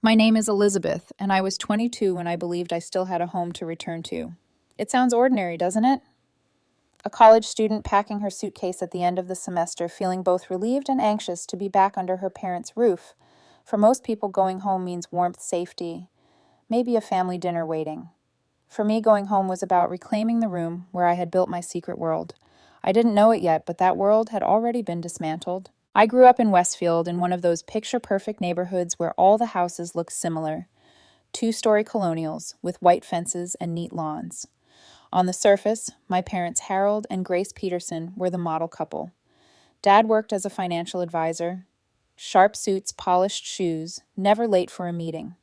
My name is Elizabeth, and I was 22 when I believed I still had a home to return to. It sounds ordinary, doesn't it? A college student packing her suitcase at the end of the semester, feeling both relieved and anxious to be back under her parents' roof. For most people, going home means warmth, safety, maybe a family dinner waiting. For me, going home was about reclaiming the room where I had built my secret world. I didn't know it yet, but that world had already been dismantled. I grew up in Westfield, in one of those picture-perfect neighborhoods where all the houses look similar. Two-story colonials with white fences and neat lawns. On the surface, my parents Harold and Grace Peterson were the model couple. Dad worked as a financial advisor. Sharp suits, polished shoes, never late for a meeting.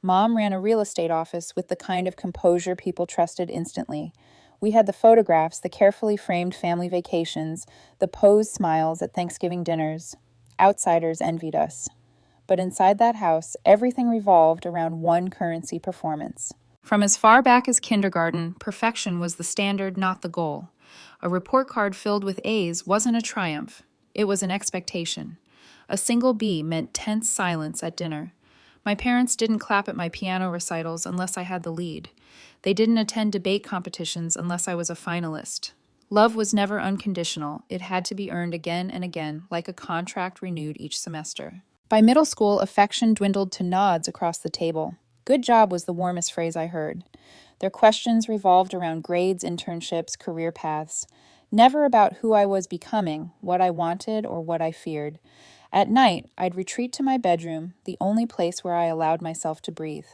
Mom ran a real estate office with the kind of composure people trusted instantly. We had the photographs, the carefully framed family vacations, the posed smiles at Thanksgiving dinners. Outsiders envied us. But inside that house, everything revolved around one currency: performance. From as far back as kindergarten, perfection was the standard, not the goal. A report card filled with A's wasn't a triumph. It was an expectation. A single B meant tense silence at dinner. My parents didn't clap at my piano recitals unless I had the lead. They didn't attend debate competitions unless I was a finalist. Love was never unconditional. It had to be earned again and again, like a contract renewed each semester. By middle school, affection dwindled to nods across the table. Good job was the warmest phrase I heard. Their questions revolved around grades, internships, career paths. Never about who I was becoming, what I wanted, or what I feared. At night, I'd retreat to my bedroom, the only place where I allowed myself to breathe.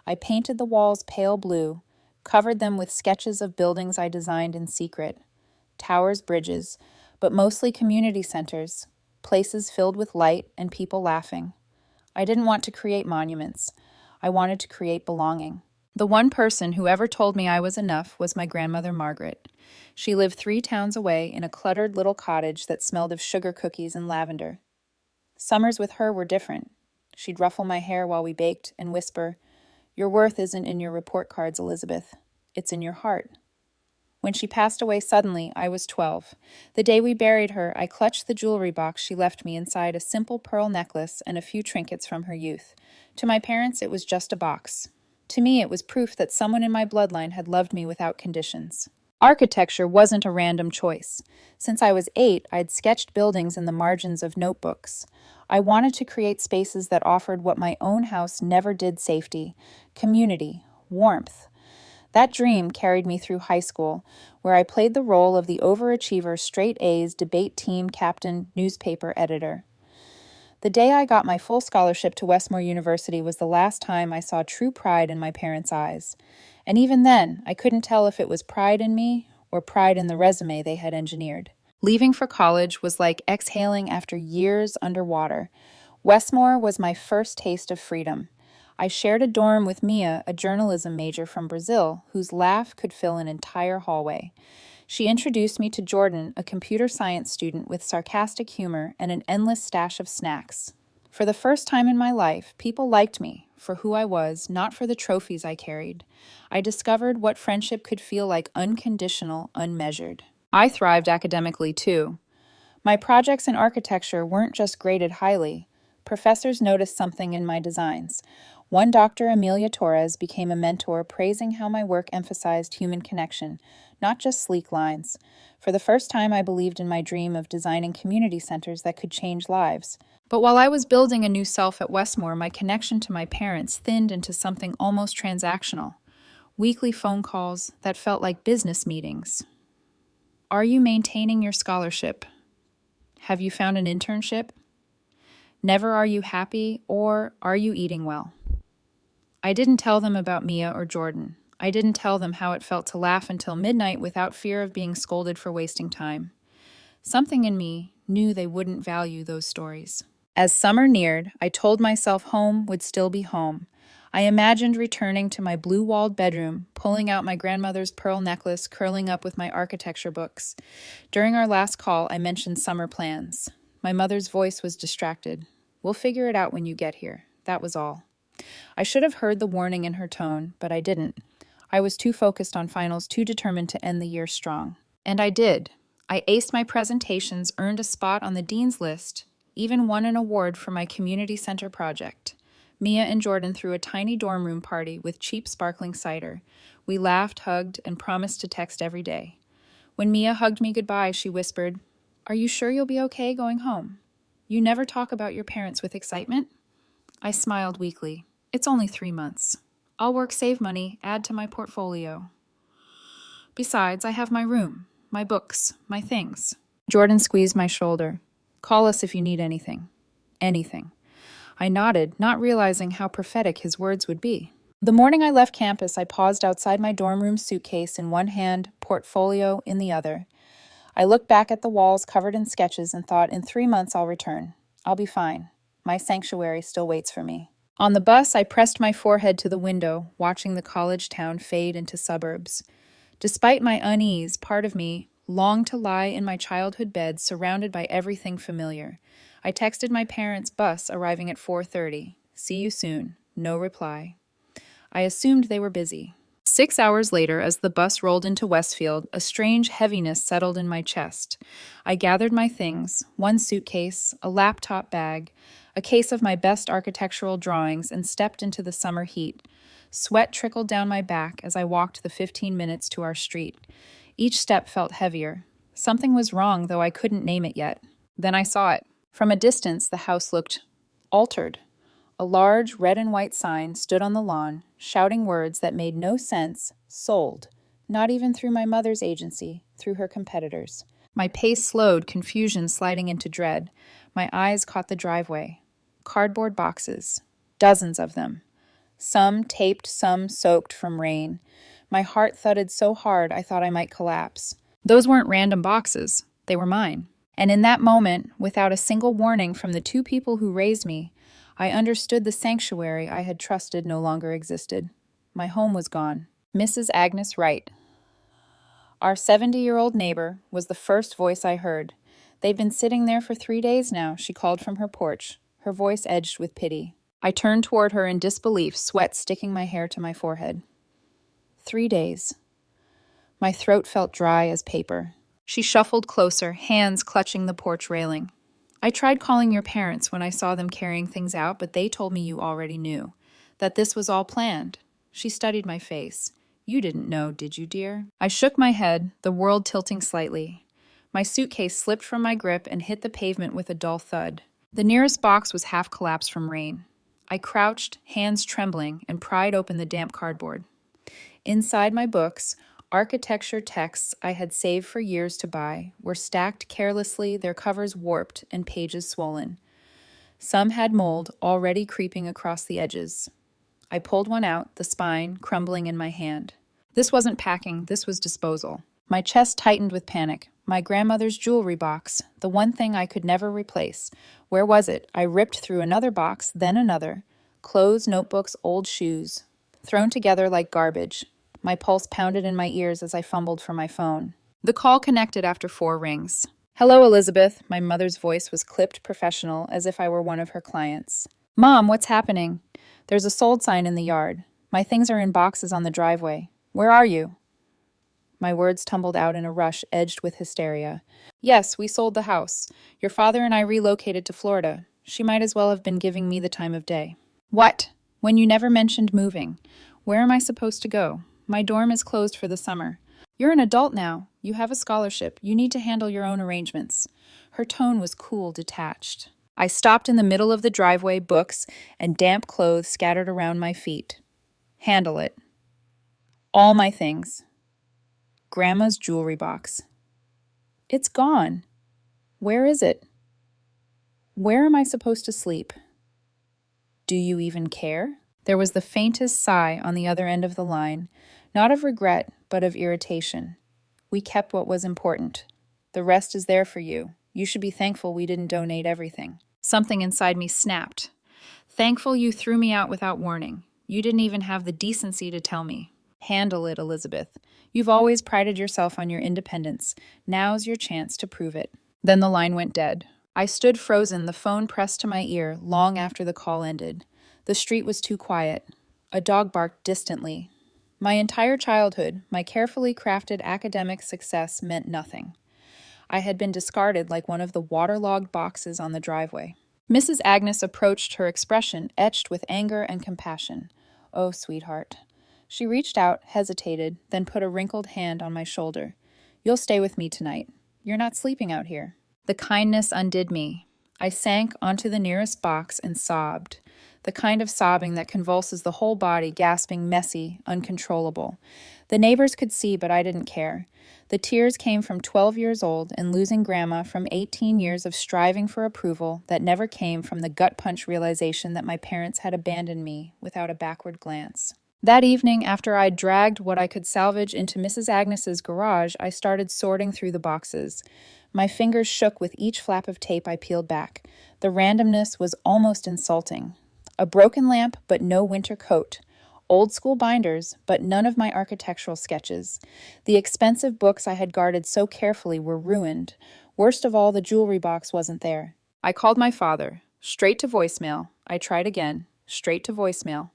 I painted the walls pale blue, covered them with sketches of buildings I designed in secret. Towers, bridges, but mostly community centers, places filled with light and people laughing. I didn't want to create monuments. I wanted to create belonging. The one person who ever told me I was enough was my grandmother Margaret. She lived 3 towns away in a cluttered little cottage that smelled of sugar cookies and lavender. Summers with her were different. She'd ruffle my hair while we baked and whisper, "Your worth isn't in your report cards, Elizabeth. It's in your heart." When she passed away suddenly, I was 12. The day we buried her, I clutched the jewelry box she left me inside: a simple pearl necklace and a few trinkets from her youth. To my parents, it was just a box. To me, it was proof that someone in my bloodline had loved me without conditions. Architecture wasn't a random choice. Since I was 8, I'd sketched buildings in the margins of notebooks. I wanted to create spaces that offered what my own house never did: safety, community, warmth. That dream carried me through high school, where I played the role of the overachiever, straight A's, debate team captain, newspaper editor. The day I got my full scholarship to Westmore University was the last time I saw true pride in my parents' eyes. And even then, I couldn't tell if it was pride in me or pride in the resume they had engineered. Leaving for college was like exhaling after years underwater. Westmore was my first taste of freedom. I shared a dorm with Mia, a journalism major from Brazil, whose laugh could fill an entire hallway. She introduced me to Jordan, a computer science student with sarcastic humor and an endless stash of snacks. For the first time in my life, people liked me for who I was, not for the trophies I carried. I discovered what friendship could feel like: unconditional, unmeasured. I thrived academically, too. My projects in architecture weren't just graded highly. Professors noticed something in my designs. One Dr. Amelia Torres became a mentor, praising how my work emphasized human connection, not just sleek lines. For the first time, I believed in my dream of designing community centers that could change lives. But while I was building a new self at Westmore, my connection to my parents thinned into something almost transactional. Weekly phone calls that felt like business meetings. Are you maintaining your scholarship? Have you found an internship? Never are you happy, or are you eating well? I didn't tell them about Mia or Jordan. I didn't tell them how it felt to laugh until midnight without fear of being scolded for wasting time. Something in me knew they wouldn't value those stories. As summer neared, I told myself home would still be home. I imagined returning to my blue-walled bedroom, pulling out my grandmother's pearl necklace, curling up with my architecture books. During our last call, I mentioned summer plans. My mother's voice was distracted. "We'll figure it out when you get here." That was all. I should have heard the warning in her tone, but I didn't. I was too focused on finals, too determined to end the year strong. And I did. I aced my presentations, earned a spot on the dean's list, even won an award for my community center project. Mia and Jordan threw a tiny dorm room party with cheap sparkling cider. We laughed, hugged, and promised to text every day. When Mia hugged me goodbye, she whispered, "Are you sure you'll be okay going home? You never talk about your parents with excitement?" I smiled weakly. "It's only 3 months. I'll work, save money, add to my portfolio. Besides, I have my room, my books, my things." Jordan squeezed my shoulder. "Call us if you need anything." Anything. I nodded, not realizing how prophetic his words would be. The morning I left campus, I paused outside my dorm room suitcase in one hand, portfolio in the other. I looked back at the walls covered in sketches and thought, in 3 months I'll return. I'll be fine. My sanctuary still waits for me. On the bus, I pressed my forehead to the window, watching the college town fade into suburbs. Despite my unease, part of me longed to lie in my childhood bed, surrounded by everything familiar. I texted my parents' bus arriving at 4:30. "See you soon." No reply. I assumed they were busy. 6 hours later, as the bus rolled into Westfield, a strange heaviness settled in my chest. I gathered my things, one suitcase, a laptop bag, a case of my best architectural drawings, and stepped into the summer heat. Sweat trickled down my back as I walked the 15 minutes to our street. Each step felt heavier. Something was wrong, though I couldn't name it yet. Then I saw it. From a distance, the house looked altered. A large red and white sign stood on the lawn, shouting words that made no sense. Sold. Not even through my mother's agency, through her competitors. My pace slowed, confusion sliding into dread. My eyes caught the driveway. Cardboard boxes. Dozens of them. Some taped, some soaked from rain. My heart thudded so hard I thought I might collapse. Those weren't random boxes. They were mine. And in that moment, without a single warning from the two people who raised me, I understood the sanctuary I had trusted no longer existed. My home was gone. Mrs. Agnes Wright, our 70-year-old neighbor, was the first voice I heard. "They've been sitting there for 3 days now," she called from her porch, her voice edged with pity. I turned toward her in disbelief, sweat sticking my hair to my forehead. 3 days. My throat felt dry as paper. She shuffled closer, hands clutching the porch railing. "I tried calling your parents when I saw them carrying things out, but they told me you already knew. That this was all planned." She studied my face. "You didn't know, did you, dear?" I shook my head, the world tilting slightly. My suitcase slipped from my grip and hit the pavement with a dull thud. The nearest box was half collapsed from rain. I crouched, hands trembling, and pried open the damp cardboard. Inside my books, architecture texts I had saved for years to buy were stacked carelessly, their covers warped and pages swollen. Some had mold already creeping across the edges. I pulled one out, the spine crumbling in my hand. This wasn't packing, this was disposal. My chest tightened with panic. My grandmother's jewelry box, the one thing I could never replace. Where was it? I ripped through another box, then another. Clothes, notebooks, old shoes, thrown together like garbage. My pulse pounded in my ears as I fumbled for my phone. The call connected after 4 rings. "Hello, Elizabeth." My mother's voice was clipped professional, as if I were one of her clients. "Mom, what's happening?" "There's a sold sign in the yard. My things are in boxes on the driveway. Where are you?" My words tumbled out in a rush edged with hysteria. "Yes, we sold the house. Your father and I relocated to Florida." She might as well have been giving me the time of day. "What? When you never mentioned moving. Where am I supposed to go? My dorm is closed for the summer." "You're an adult now. You have a scholarship. You need to handle your own arrangements." Her tone was cool, detached. I stopped in the middle of the driveway, books and damp clothes scattered around my feet. "Handle it. All my things. Grandma's jewelry box. It's gone. Where is it? Where am I supposed to sleep? Do you even care?" There was the faintest sigh on the other end of the line, not of regret, but of irritation. "We kept what was important. The rest is there for you. You should be thankful we didn't donate everything." Something inside me snapped. "Thankful you threw me out without warning. You didn't even have the decency to tell me." "Handle it, Elizabeth. You've always prided yourself on your independence. Now's your chance to prove it." Then the line went dead. I stood frozen, the phone pressed to my ear, long after the call ended. The street was too quiet. A dog barked distantly. My entire childhood, my carefully crafted academic success meant nothing. I had been discarded like one of the waterlogged boxes on the driveway. Mrs. Agnes approached, her expression etched with anger and compassion. "Oh, sweetheart." She reached out, hesitated, then put a wrinkled hand on my shoulder. "You'll stay with me tonight. You're not sleeping out here." The kindness undid me. I sank onto the nearest box and sobbed. The kind of sobbing that convulses the whole body, gasping, messy, uncontrollable. The neighbors could see, but I didn't care. The tears came from 12 years old and losing Grandma, from 18 years of striving for approval that never came from the gut-punch realization that my parents had abandoned me without a backward glance. That evening, after I'd dragged what I could salvage into Mrs. Agnes's garage, I started sorting through the boxes. My fingers shook with each flap of tape I peeled back. The randomness was almost insulting. A broken lamp, but no winter coat. Old school binders, but none of my architectural sketches. The expensive books I had guarded so carefully were ruined. Worst of all, the jewelry box wasn't there. I called my father. Straight to voicemail. I tried again. Straight to voicemail.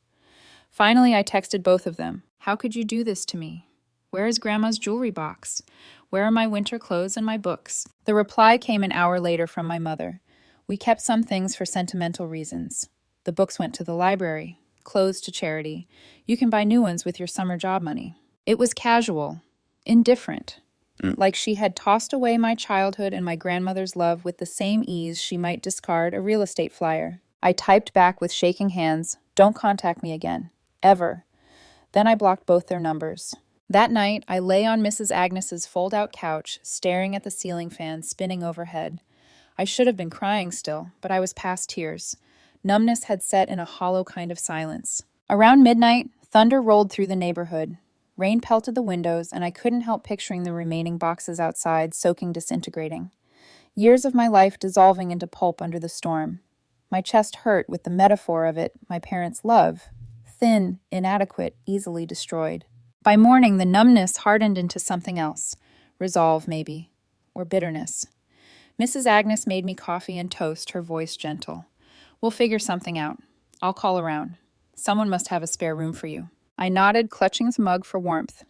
Finally, I texted both of them. "How could you do this to me? Where is Grandma's jewelry box? Where are my winter clothes and my books?" The reply came an hour later from my mother. "We kept some things for sentimental reasons. The books went to the library, clothes to charity. You can buy new ones with your summer job money." It was casual, indifferent, like she had tossed away my childhood and my grandmother's love with the same ease she might discard a real estate flyer. I typed back with shaking hands, "Don't contact me again. Ever." Then I blocked both their numbers. That night, I lay on Mrs. Agnes's fold-out couch, staring at the ceiling fan spinning overhead. I should have been crying still, but I was past tears. Numbness had set in a hollow kind of silence. Around midnight, thunder rolled through the neighborhood. Rain pelted the windows, and I couldn't help picturing the remaining boxes outside, soaking, disintegrating. Years of my life dissolving into pulp under the storm. My chest hurt with the metaphor of it, my parents' love. Thin, inadequate, easily destroyed. By morning, the numbness hardened into something else. Resolve, maybe. Or bitterness. Mrs. Agnes made me coffee and toast, her voice gentle. "We'll figure something out. I'll call around. Someone must have a spare room for you." I nodded, clutching the mug for warmth.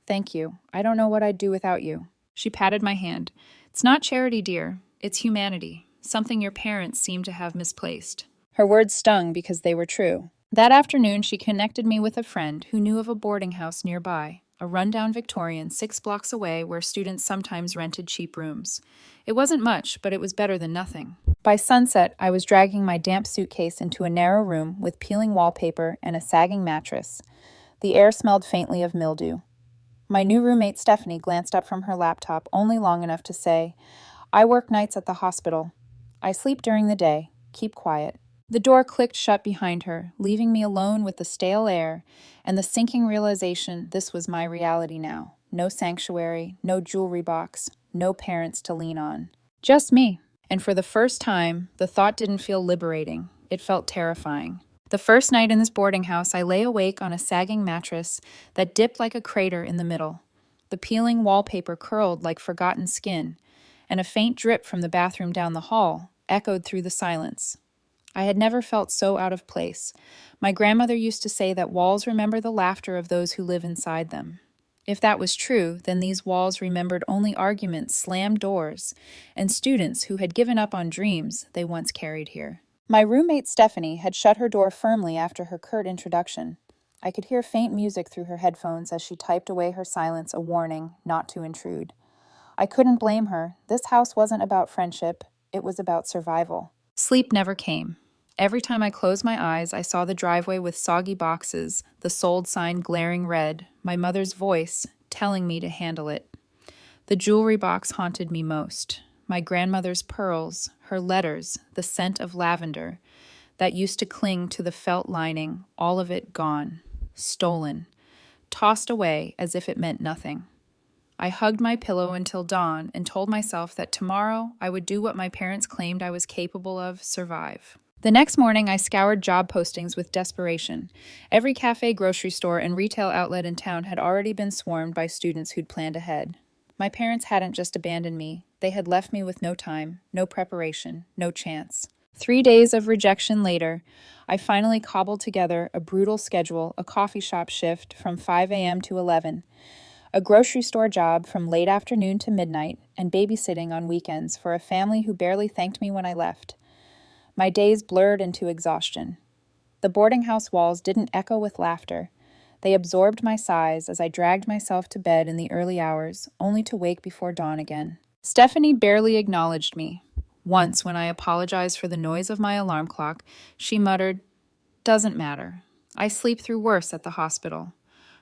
"Thank you. I don't know what I'd do without you." She patted my hand. "It's not charity, dear. It's humanity. Something your parents seem to have misplaced." Her words stung because they were true. That afternoon, she connected me with a friend who knew of a boarding house nearby, a rundown Victorian 6 blocks away where students sometimes rented cheap rooms. It wasn't much, but it was better than nothing. By sunset, I was dragging my damp suitcase into a narrow room with peeling wallpaper and a sagging mattress. The air smelled faintly of mildew. My new roommate Stephanie glanced up from her laptop only long enough to say, "I work nights at the hospital. I sleep during the day. Keep quiet." The door clicked shut behind her, leaving me alone with the stale air and the sinking realization this was my reality now. No sanctuary, no jewelry box, no parents to lean on. Just me. And for the first time, the thought didn't feel liberating. It felt terrifying. The first night in this boarding house, I lay awake on a sagging mattress that dipped like a crater in the middle. The peeling wallpaper curled like forgotten skin, and a faint drip from the bathroom down the hall echoed through the silence. I had never felt so out of place. My grandmother used to say that walls remember the laughter of those who live inside them. If that was true, then these walls remembered only arguments, slammed doors, and students who had given up on dreams they once carried here. My roommate Stephanie had shut her door firmly after her curt introduction. I could hear faint music through her headphones as she typed away her silence, a warning not to intrude. I couldn't blame her. This house wasn't about friendship. It was about survival. Sleep never came. Every time I closed my eyes, I saw the driveway with soggy boxes, the sold sign glaring red, my mother's voice telling me to handle it. The jewelry box haunted me most. My grandmother's pearls, her letters, the scent of lavender that used to cling to the felt lining, all of it gone, stolen, tossed away as if it meant nothing. I hugged my pillow until dawn and told myself that tomorrow I would do what my parents claimed I was capable of, survive. The next morning, I scoured job postings with desperation. Every cafe, grocery store, and retail outlet in town had already been swarmed by students who'd planned ahead. My parents hadn't just abandoned me. They had left me with no time, no preparation, no chance. 3 days of rejection later, I finally cobbled together a brutal schedule, a coffee shop shift from 5 a.m. to 11, a grocery store job from late afternoon to midnight, and babysitting on weekends for a family who barely thanked me when I left. My days blurred into exhaustion. The boarding house walls didn't echo with laughter. They absorbed my sighs as I dragged myself to bed in the early hours, only to wake before dawn again. Stephanie barely acknowledged me. Once, when I apologized for the noise of my alarm clock, she muttered, "Doesn't matter. I sleep through worse at the hospital."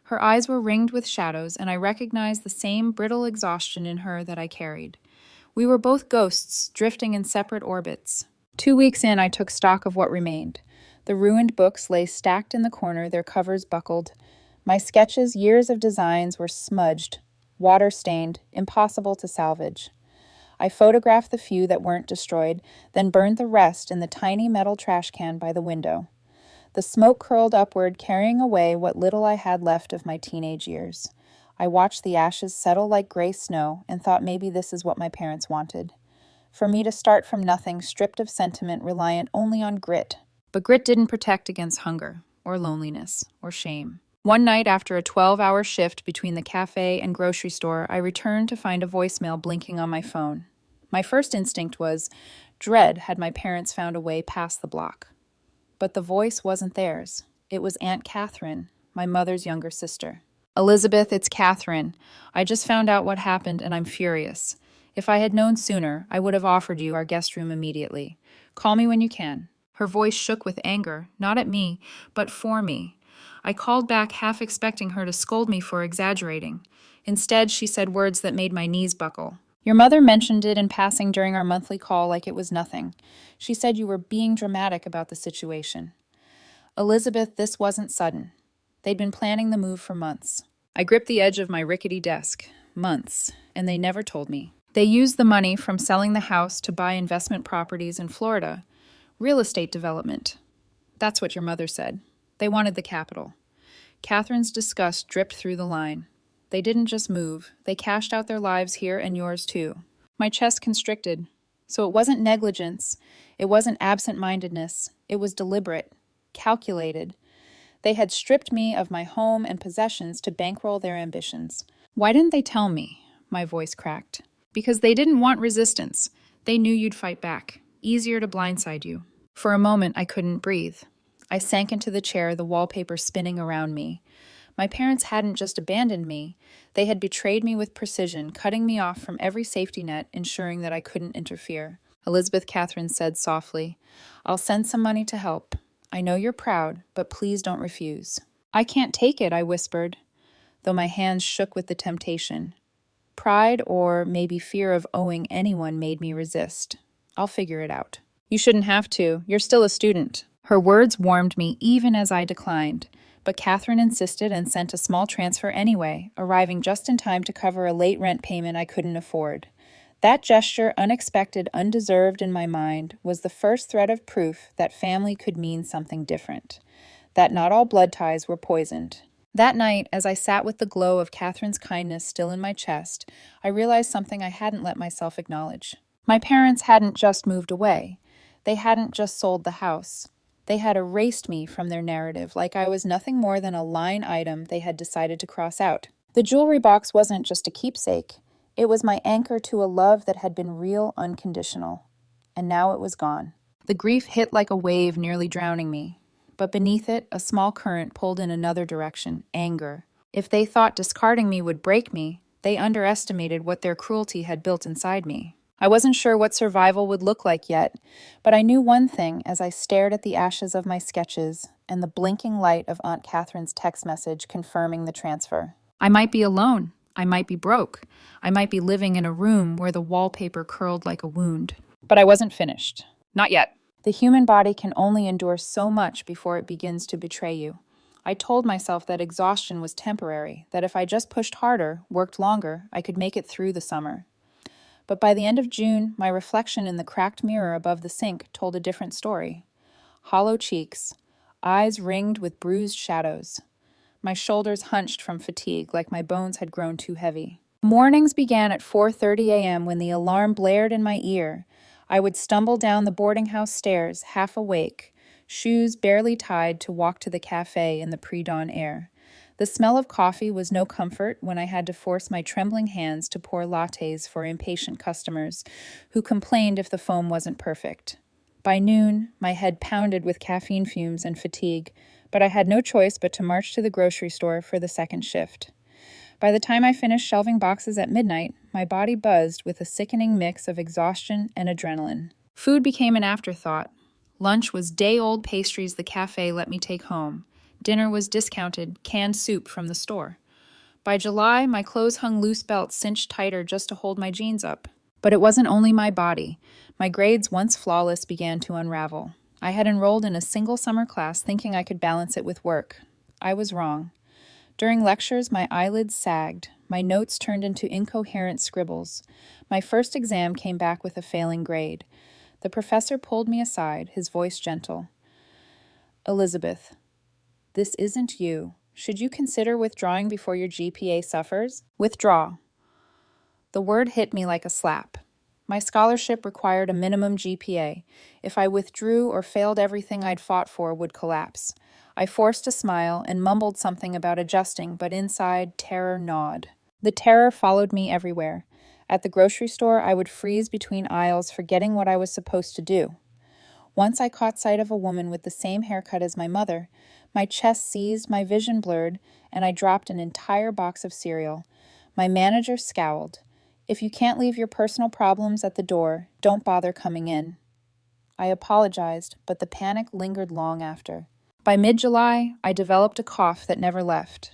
Her eyes were ringed with shadows, and I recognized the same brittle exhaustion in her that I carried. We were both ghosts, drifting in separate orbits. 2 weeks in, I took stock of what remained. The ruined books lay stacked in the corner, their covers buckled. My sketches, years of designs, were smudged, water-stained, impossible to salvage. I photographed the few that weren't destroyed, then burned the rest in the tiny metal trash can by the window. The smoke curled upward, carrying away what little I had left of my teenage years. I watched the ashes settle like gray snow and thought maybe this is what my parents wanted. For me to start from nothing, stripped of sentiment, reliant only on grit. But grit didn't protect against hunger, or loneliness, or shame. One night after a 12-hour shift between the cafe and grocery store, I returned to find a voicemail blinking on my phone. My first instinct was, dread had my parents found a way past the block. But the voice wasn't theirs. It was Aunt Catherine, my mother's younger sister. "Elizabeth, it's Catherine. I just found out what happened and I'm furious. If I had known sooner, I would have offered you our guest room immediately. Call me when you can." Her voice shook with anger, not at me, but for me. I called back, half expecting her to scold me for exaggerating. Instead, she said words that made my knees buckle. "Your mother mentioned it in passing during our monthly call like it was nothing. She said you were being dramatic about the situation." Elizabeth, this wasn't sudden. They'd been planning the move for months. I gripped the edge of my rickety desk. Months. And they never told me. They used the money from selling the house to buy investment properties in Florida. Real estate development. That's what your mother said. They wanted the capital. Catherine's disgust dripped through the line. They didn't just move. They cashed out their lives here and yours too. My chest constricted. So it wasn't negligence. It wasn't absent-mindedness. It was deliberate. Calculated. They had stripped me of my home and possessions to bankroll their ambitions. Why didn't they tell me? My voice cracked. Because they didn't want resistance. They knew you'd fight back. Easier to blindside you. For a moment, I couldn't breathe. I sank into the chair, the wallpaper spinning around me. My parents hadn't just abandoned me. They had betrayed me with precision, cutting me off from every safety net, ensuring that I couldn't interfere. Elizabeth Catherine said softly, "I'll send some money to help. I know you're proud, but please don't refuse." "I can't take it," I whispered, though my hands shook with the temptation. Pride, or maybe fear of owing anyone, made me resist. "I'll figure it out." "You shouldn't have to. You're still a student." Her words warmed me even as I declined, but Catherine insisted and sent a small transfer anyway, arriving just in time to cover a late rent payment I couldn't afford. That gesture, unexpected, undeserved in my mind, was the first thread of proof that family could mean something different, that not all blood ties were poisoned. That night, as I sat with the glow of Catherine's kindness still in my chest, I realized something I hadn't let myself acknowledge. My parents hadn't just moved away. They hadn't just sold the house. They had erased me from their narrative like I was nothing more than a line item they had decided to cross out. The jewelry box wasn't just a keepsake. It was my anchor to a love that had been real, unconditional. And now it was gone. The grief hit like a wave, nearly drowning me. But beneath it, a small current pulled in another direction, anger. If they thought discarding me would break me, they underestimated what their cruelty had built inside me. I wasn't sure what survival would look like yet, but I knew one thing as I stared at the ashes of my sketches and the blinking light of Aunt Catherine's text message confirming the transfer. I might be alone. I might be broke. I might be living in a room where the wallpaper curled like a wound. But I wasn't finished. Not yet. The human body can only endure so much before it begins to betray you. I told myself that exhaustion was temporary, that if I just pushed harder, worked longer, I could make it through the summer. But by the end of June, my reflection in the cracked mirror above the sink told a different story. Hollow cheeks, eyes ringed with bruised shadows. My shoulders hunched from fatigue, like my bones had grown too heavy. Mornings began at 4:30 a.m. when the alarm blared in my ear. I would stumble down the boarding house stairs, half awake, shoes barely tied to walk to the cafe in the pre-dawn air. The smell of coffee was no comfort when I had to force my trembling hands to pour lattes for impatient customers who complained if the foam wasn't perfect. By noon, my head pounded with caffeine fumes and fatigue, but I had no choice but to march to the grocery store for the second shift. By the time I finished shelving boxes at midnight, my body buzzed with a sickening mix of exhaustion and adrenaline. Food became an afterthought. Lunch was day-old pastries the cafe let me take home. Dinner was discounted, canned soup from the store. By July, my clothes hung loose belts cinched tighter just to hold my jeans up. But it wasn't only my body. My grades, once flawless, began to unravel. I had enrolled in a single summer class thinking I could balance it with work. I was wrong. During lectures, my eyelids sagged. My notes turned into incoherent scribbles. My first exam came back with a failing grade. The professor pulled me aside, his voice gentle. "Elizabeth, this isn't you. Should you consider withdrawing before your GPA suffers?" Withdraw. The word hit me like a slap. My scholarship required a minimum GPA. If I withdrew or failed, everything I'd fought for would collapse. I forced a smile and mumbled something about adjusting, but inside, terror gnawed. The terror followed me everywhere. At the grocery store, I would freeze between aisles, forgetting what I was supposed to do. Once I caught sight of a woman with the same haircut as my mother. My chest seized, my vision blurred, and I dropped an entire box of cereal. My manager scowled. "If you can't leave your personal problems at the door, don't bother coming in." I apologized, but the panic lingered long after. By mid-July, I developed a cough that never left.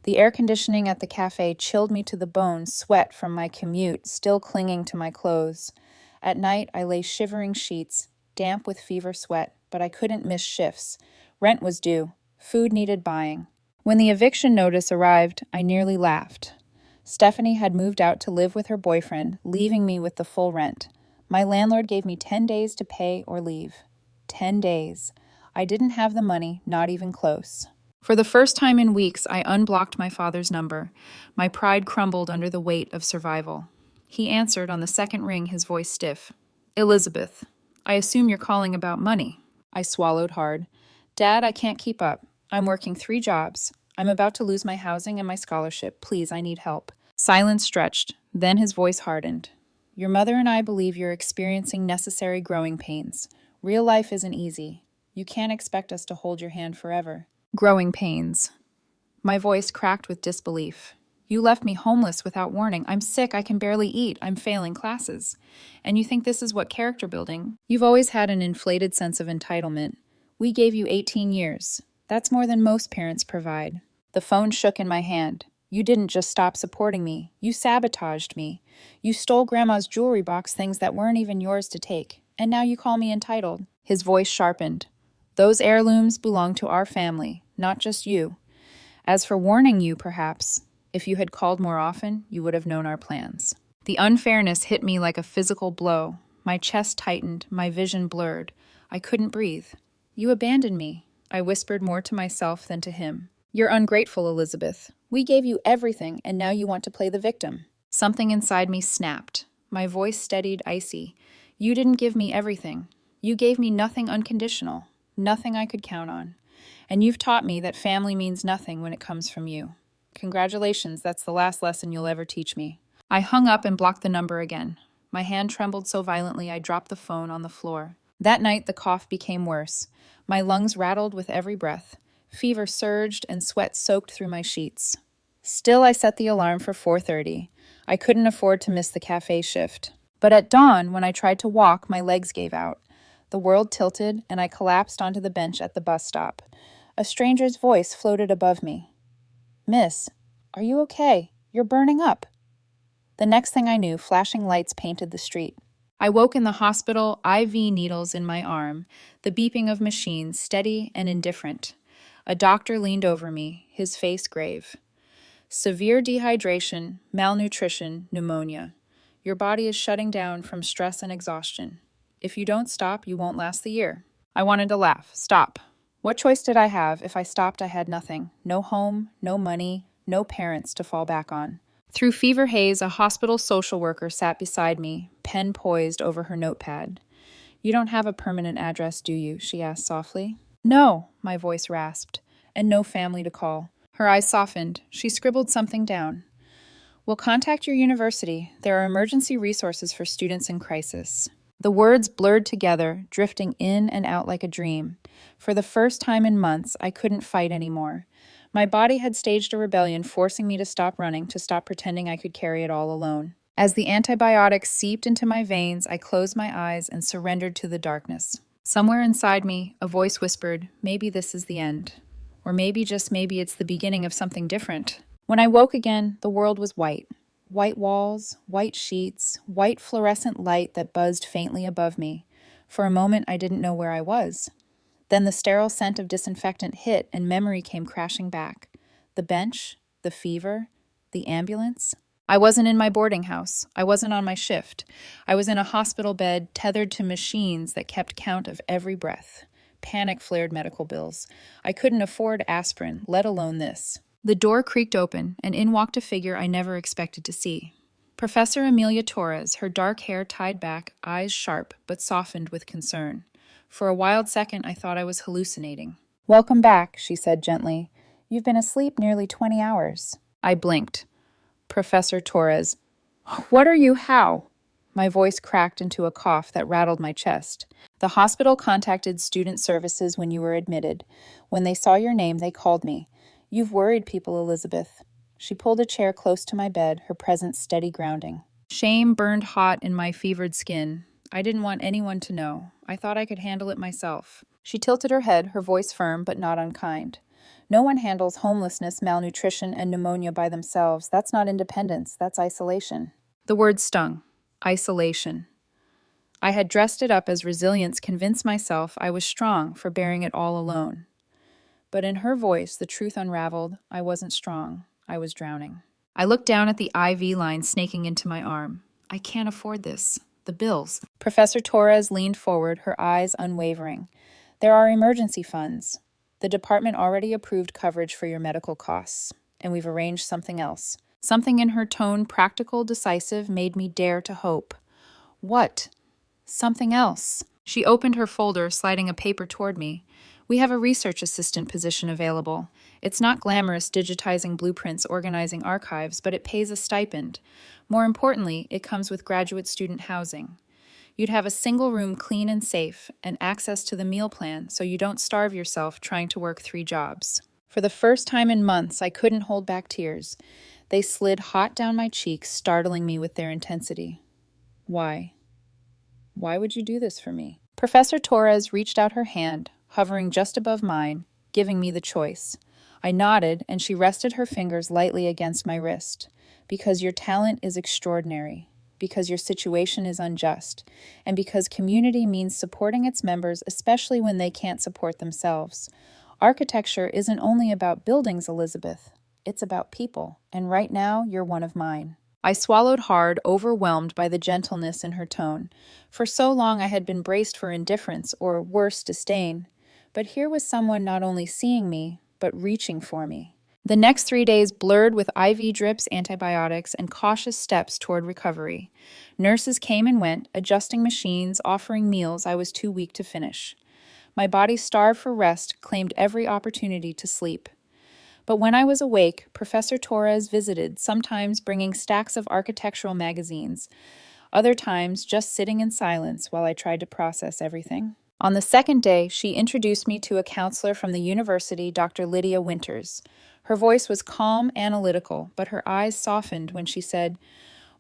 The air conditioning at the cafe chilled me to the bone, sweat from my commute still clinging to my clothes. At night, I lay shivering sheets, damp with fever sweat, but I couldn't miss shifts. Rent was due. Food needed buying. When the eviction notice arrived, I nearly laughed. Stephanie had moved out to live with her boyfriend, leaving me with the full rent. My landlord gave me 10 days to pay or leave. 10 days. I didn't have the money, not even close. For the first time in weeks, I unblocked my father's number. My pride crumbled under the weight of survival. He answered on the second ring, his voice stiff. "Elizabeth, I assume you're calling about money." I swallowed hard. "Dad, I can't keep up. I'm working 3 jobs. I'm about to lose my housing and my scholarship. Please, I need help." Silence stretched. Then his voice hardened. "Your mother and I believe you're experiencing necessary growing pains. Real life isn't easy. You can't expect us to hold your hand forever." Growing pains. My voice cracked with disbelief. "You left me homeless without warning. I'm sick. I can barely eat. I'm failing classes. And you think this is what character building? You've always had an inflated sense of entitlement. We gave you 18 years. That's more than most parents provide." The phone shook in my hand. "You didn't just stop supporting me. You sabotaged me. You stole Grandma's jewelry box, things that weren't even yours to take. And now you call me entitled." His voice sharpened. "Those heirlooms belong to our family, not just you. As for warning you, perhaps, if you had called more often, you would have known our plans." The unfairness hit me like a physical blow. My chest tightened, my vision blurred. I couldn't breathe. "You abandoned me," I whispered more to myself than to him. "You're ungrateful, Elizabeth. We gave you everything, and now you want to play the victim." Something inside me snapped. My voice steadied icy. "You didn't give me everything. You gave me nothing unconditional. Nothing I could count on. And you've taught me that family means nothing when it comes from you. Congratulations, that's the last lesson you'll ever teach me." I hung up and blocked the number again. My hand trembled so violently I dropped the phone on the floor. That night, the cough became worse. My lungs rattled with every breath. Fever surged and sweat soaked through my sheets. Still, I set the alarm for 4:30. I couldn't afford to miss the cafe shift. But at dawn, when I tried to walk, my legs gave out. The world tilted, and I collapsed onto the bench at the bus stop. A stranger's voice floated above me. "Miss, are you okay? You're burning up." The next thing I knew, flashing lights painted the street. I woke in the hospital, IV needles in my arm, the beeping of machines steady and indifferent. A doctor leaned over me, his face grave. "Severe dehydration, malnutrition, pneumonia. Your body is shutting down from stress and exhaustion. If you don't stop, you won't last the year." I wanted to laugh. Stop. What choice did I have? If I stopped, I had nothing. No home, no money, no parents to fall back on. Through fever haze, a hospital social worker sat beside me, pen poised over her notepad. "You don't have a permanent address, do you?" she asked softly. "No," my voice rasped. "And no family to call." Her eyes softened. She scribbled something down. "We'll contact your university. There are emergency resources for students in crisis." The words blurred together, drifting in and out like a dream. For the first time in months, I couldn't fight anymore. My body had staged a rebellion, forcing me to stop running, to stop pretending I could carry it all alone. As the antibiotics seeped into my veins, I closed my eyes and surrendered to the darkness. Somewhere inside me, a voice whispered, "Maybe this is the end. Or maybe, just maybe, it's the beginning of something different." When I woke again, the world was white. White walls, white sheets, white fluorescent light that buzzed faintly above me. For a moment, I didn't know where I was. Then the sterile scent of disinfectant hit and memory came crashing back. The bench, the fever, the ambulance. I wasn't in my boarding house. I wasn't on my shift. I was in a hospital bed tethered to machines that kept count of every breath. Panic flared medical bills. I couldn't afford aspirin, let alone this. The door creaked open, and in walked a figure I never expected to see. Professor Amelia Torres, her dark hair tied back, eyes sharp but softened with concern. For a wild second, I thought I was hallucinating. "Welcome back," she said gently. "You've been asleep nearly 20 hours. I blinked. "Professor Torres, what are you, how?" My voice cracked into a cough that rattled my chest. "The hospital contacted student services when you were admitted. When they saw your name, they called me. You've worried people, Elizabeth." She pulled a chair close to my bed, her presence steady grounding. Shame burned hot in my fevered skin. I didn't want anyone to know. I thought I could handle it myself. She tilted her head, her voice firm but not unkind. "No one handles homelessness, malnutrition, and pneumonia by themselves. That's not independence, that's isolation." The word stung. Isolation. I had dressed it up as resilience, convinced myself I was strong for bearing it all alone. But in her voice, the truth unraveled. I wasn't strong. I was drowning. I looked down at the IV line snaking into my arm. I can't afford this. The bills. Professor Torres leaned forward, her eyes unwavering. "There are emergency funds. The department already approved coverage for your medical costs, and we've arranged something else." Something in her tone, practical, decisive, made me dare to hope. What? Something else. She opened her folder, sliding a paper toward me. "We have a research assistant position available. It's not glamorous, digitizing blueprints, organizing archives, but it pays a stipend. More importantly, it comes with graduate student housing. You'd have a single room clean and safe, and access to the meal plan so you don't starve yourself trying to work 3 jobs." For the first time in months, I couldn't hold back tears. They slid hot down my cheeks, startling me with their intensity. Why? Why would you do this for me? Professor Torres reached out her hand, hovering just above mine, giving me the choice. I nodded, and she rested her fingers lightly against my wrist. "Because your talent is extraordinary. Because your situation is unjust. And because community means supporting its members, especially when they can't support themselves. Architecture isn't only about buildings, Elizabeth. It's about people, and right now, you're one of mine." I swallowed hard, overwhelmed by the gentleness in her tone. For so long I had been braced for indifference, or worse, disdain. But here was someone not only seeing me, but reaching for me. The next 3 days blurred with IV drips, antibiotics, and cautious steps toward recovery. Nurses came and went, adjusting machines, offering meals I was too weak to finish. My body, starved for rest, claimed every opportunity to sleep. But when I was awake, Professor Torres visited, sometimes bringing stacks of architectural magazines, other times just sitting in silence while I tried to process everything. On the second day, she introduced me to a counselor from the university, Dr. Lydia Winters. Her voice was calm, analytical, but her eyes softened when she said,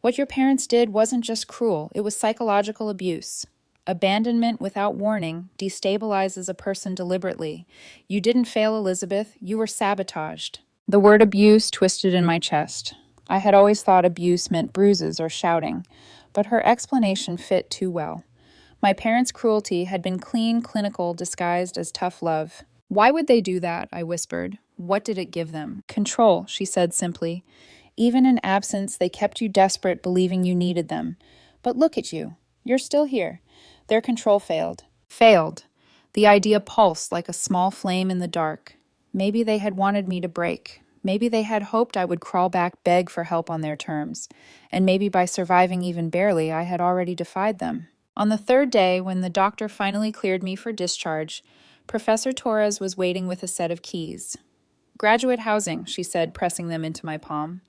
"What your parents did wasn't just cruel, it was psychological abuse. Abandonment without warning destabilizes a person deliberately. You didn't fail, Elizabeth. You were sabotaged." The word abuse twisted in my chest. I had always thought abuse meant bruises or shouting, but her explanation fit too well. My parents' cruelty had been clean, clinical, disguised as tough love. "Why would they do that?" I whispered. "What did it give them?" "Control," she said simply. "Even in absence, they kept you desperate, believing you needed them. But look at you. You're still here. Their control failed." Failed. The idea pulsed like a small flame in the dark. Maybe they had wanted me to break. Maybe they had hoped I would crawl back, beg for help on their terms. And maybe by surviving even barely, I had already defied them. On the 3rd day, when the doctor finally cleared me for discharge, Professor Torres was waiting with a set of keys. "Graduate housing," she said, pressing them into my palm.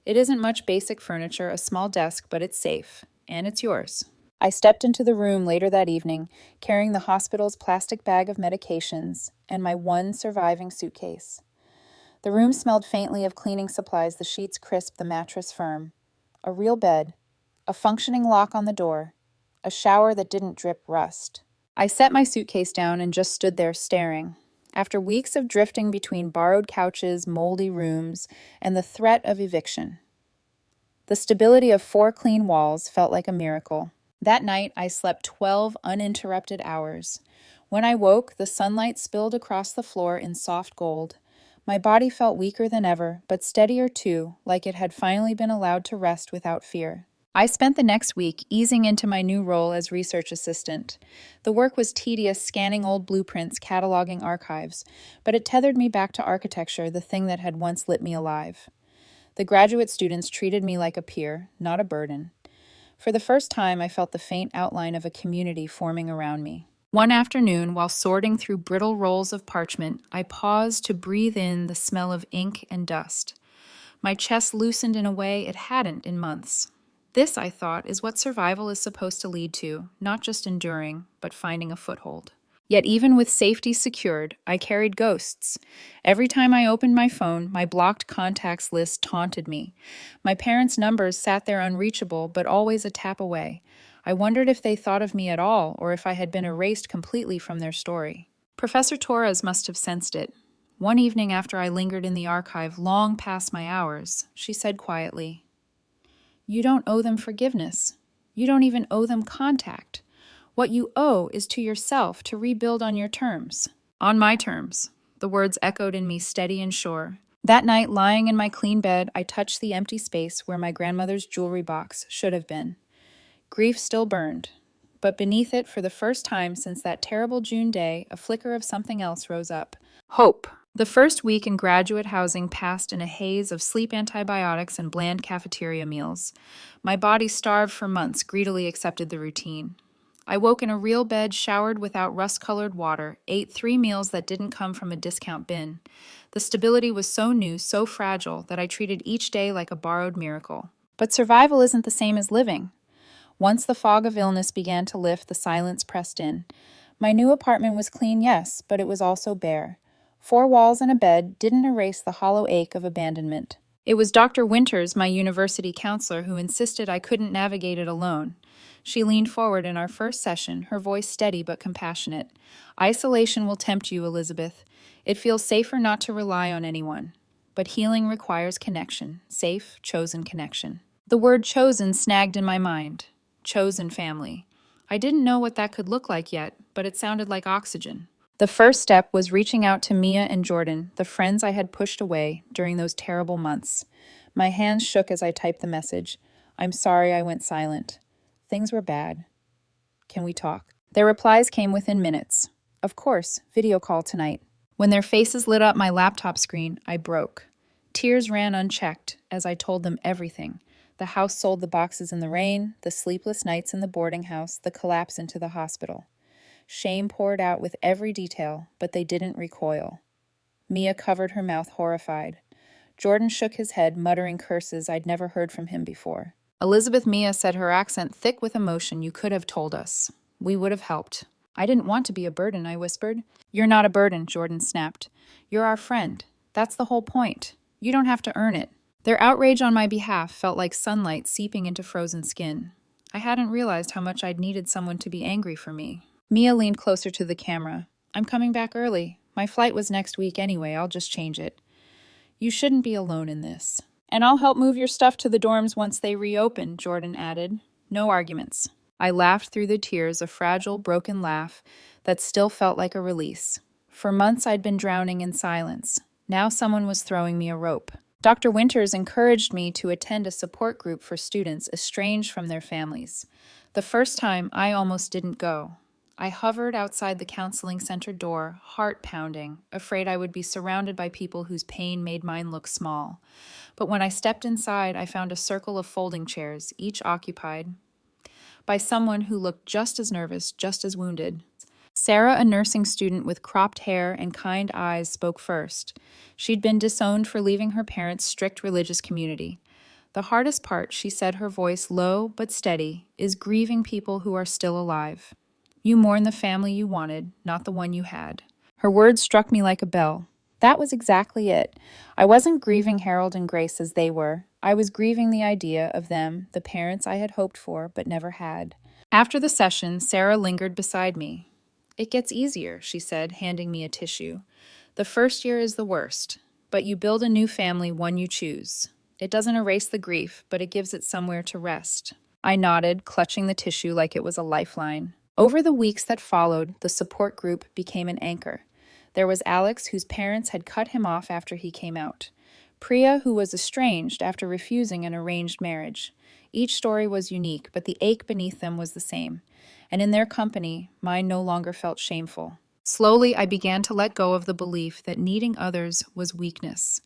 "It isn't much basic furniture, a small desk, but it's safe. And it's yours." I stepped into the room later that evening, carrying the hospital's plastic bag of medications and my one surviving suitcase. The room smelled faintly of cleaning supplies, the sheets crisp, the mattress firm. A real bed, a functioning lock on the door, a shower that didn't drip rust. I set my suitcase down and just stood there staring. After weeks of drifting between borrowed couches, moldy rooms, and the threat of eviction, the stability of 4 clean walls felt like a miracle. That night, I slept 12 uninterrupted hours. When I woke, the sunlight spilled across the floor in soft gold. My body felt weaker than ever, but steadier too, like it had finally been allowed to rest without fear. I spent the next week easing into my new role as research assistant. The work was tedious, scanning old blueprints, cataloging archives, but it tethered me back to architecture, the thing that had once lit me alive. The graduate students treated me like a peer, not a burden. For the first time, I felt the faint outline of a community forming around me. One afternoon, while sorting through brittle rolls of parchment, I paused to breathe in the smell of ink and dust. My chest loosened in a way it hadn't in months. This, I thought, is what survival is supposed to lead to, not just enduring, but finding a foothold. Yet even with safety secured, I carried ghosts. Every time I opened my phone, my blocked contacts list taunted me. My parents' numbers sat there unreachable, but always a tap away. I wondered if they thought of me at all, or if I had been erased completely from their story. Professor Torres must have sensed it. One evening after I lingered in the archive long past my hours, she said quietly, "You don't owe them forgiveness. You don't even owe them contact. What you owe is to yourself to rebuild on your terms." On my terms. The words echoed in me steady and sure. That night, lying in my clean bed, I touched the empty space where my grandmother's jewelry box should have been. Grief still burned, but beneath it, for the first time since that terrible June day, a flicker of something else rose up. Hope. The first week in graduate housing passed in a haze of sleep antibiotics and bland cafeteria meals. My body, starved for months, greedily accepted the routine. I woke in a real bed, showered without rust-colored water, ate 3 meals that didn't come from a discount bin. The stability was so new, so fragile, that I treated each day like a borrowed miracle. But survival isn't the same as living. Once the fog of illness began to lift, the silence pressed in. My new apartment was clean, yes, but it was also bare. 4 walls and a bed didn't erase the hollow ache of abandonment. It was Dr. Winters, my university counselor, who insisted I couldn't navigate it alone. She leaned forward in our first session, her voice steady but compassionate. "Isolation will tempt you, Elizabeth. It feels safer not to rely on anyone. But healing requires connection, safe, chosen connection." The word chosen snagged in my mind. Chosen family. I didn't know what that could look like yet, but it sounded like oxygen. The first step was reaching out to Mia and Jordan, the friends I had pushed away during those terrible months. My hands shook as I typed the message. "I'm sorry I went silent. Things were bad. Can we talk?" Their replies came within minutes. "Of course, video call tonight." When their faces lit up my laptop screen, I broke. Tears ran unchecked as I told them everything. The house sold, the boxes in the rain, the sleepless nights in the boarding house, the collapse into the hospital. Shame poured out with every detail, but they didn't recoil. Mia covered her mouth, horrified. Jordan shook his head, muttering curses I'd never heard from him before. Elizabeth, Mia said, her accent thick with emotion, "You could have told us. We would have helped." "I didn't want to be a burden," I whispered. "You're not a burden," Jordan snapped. "You're our friend. That's the whole point. You don't have to earn it." Their outrage on my behalf felt like sunlight seeping into frozen skin. I hadn't realized how much I'd needed someone to be angry for me. Mia leaned closer to the camera. "I'm coming back early. My flight was next week anyway. I'll just change it." "You shouldn't be alone in this." "And I'll help move your stuff to the dorms once they reopen," Jordan added. No arguments. I laughed through the tears, a fragile, broken laugh that still felt like a release. For months I'd been drowning in silence. Now someone was throwing me a rope. Dr. Winters encouraged me to attend a support group for students estranged from their families. The first time, I almost didn't go. I hovered outside the counseling center door, heart pounding, afraid I would be surrounded by people whose pain made mine look small. But when I stepped inside, I found a circle of folding chairs, each occupied by someone who looked just as nervous, just as wounded. Sarah, a nursing student with cropped hair and kind eyes, spoke first. She'd been disowned for leaving her parents' strict religious community. The hardest part, she said, her voice low but steady, is grieving people who are still alive. You mourn the family you wanted, not the one you had. Her words struck me like a bell. That was exactly it. I wasn't grieving Harold and Grace as they were. I was grieving the idea of them, the parents I had hoped for but never had. After the session, Sarah lingered beside me. It gets easier, she said, handing me a tissue. The first year is the worst, but you build a new family, one you choose. It doesn't erase the grief, but it gives it somewhere to rest. I nodded, clutching the tissue like it was a lifeline. Over the weeks that followed, the support group became an anchor. There was Alex, whose parents had cut him off after he came out. Priya, who was estranged after refusing an arranged marriage. Each story was unique, but the ache beneath them was the same. And in their company, mine no longer felt shameful. Slowly, I began to let go of the belief that needing others was weakness.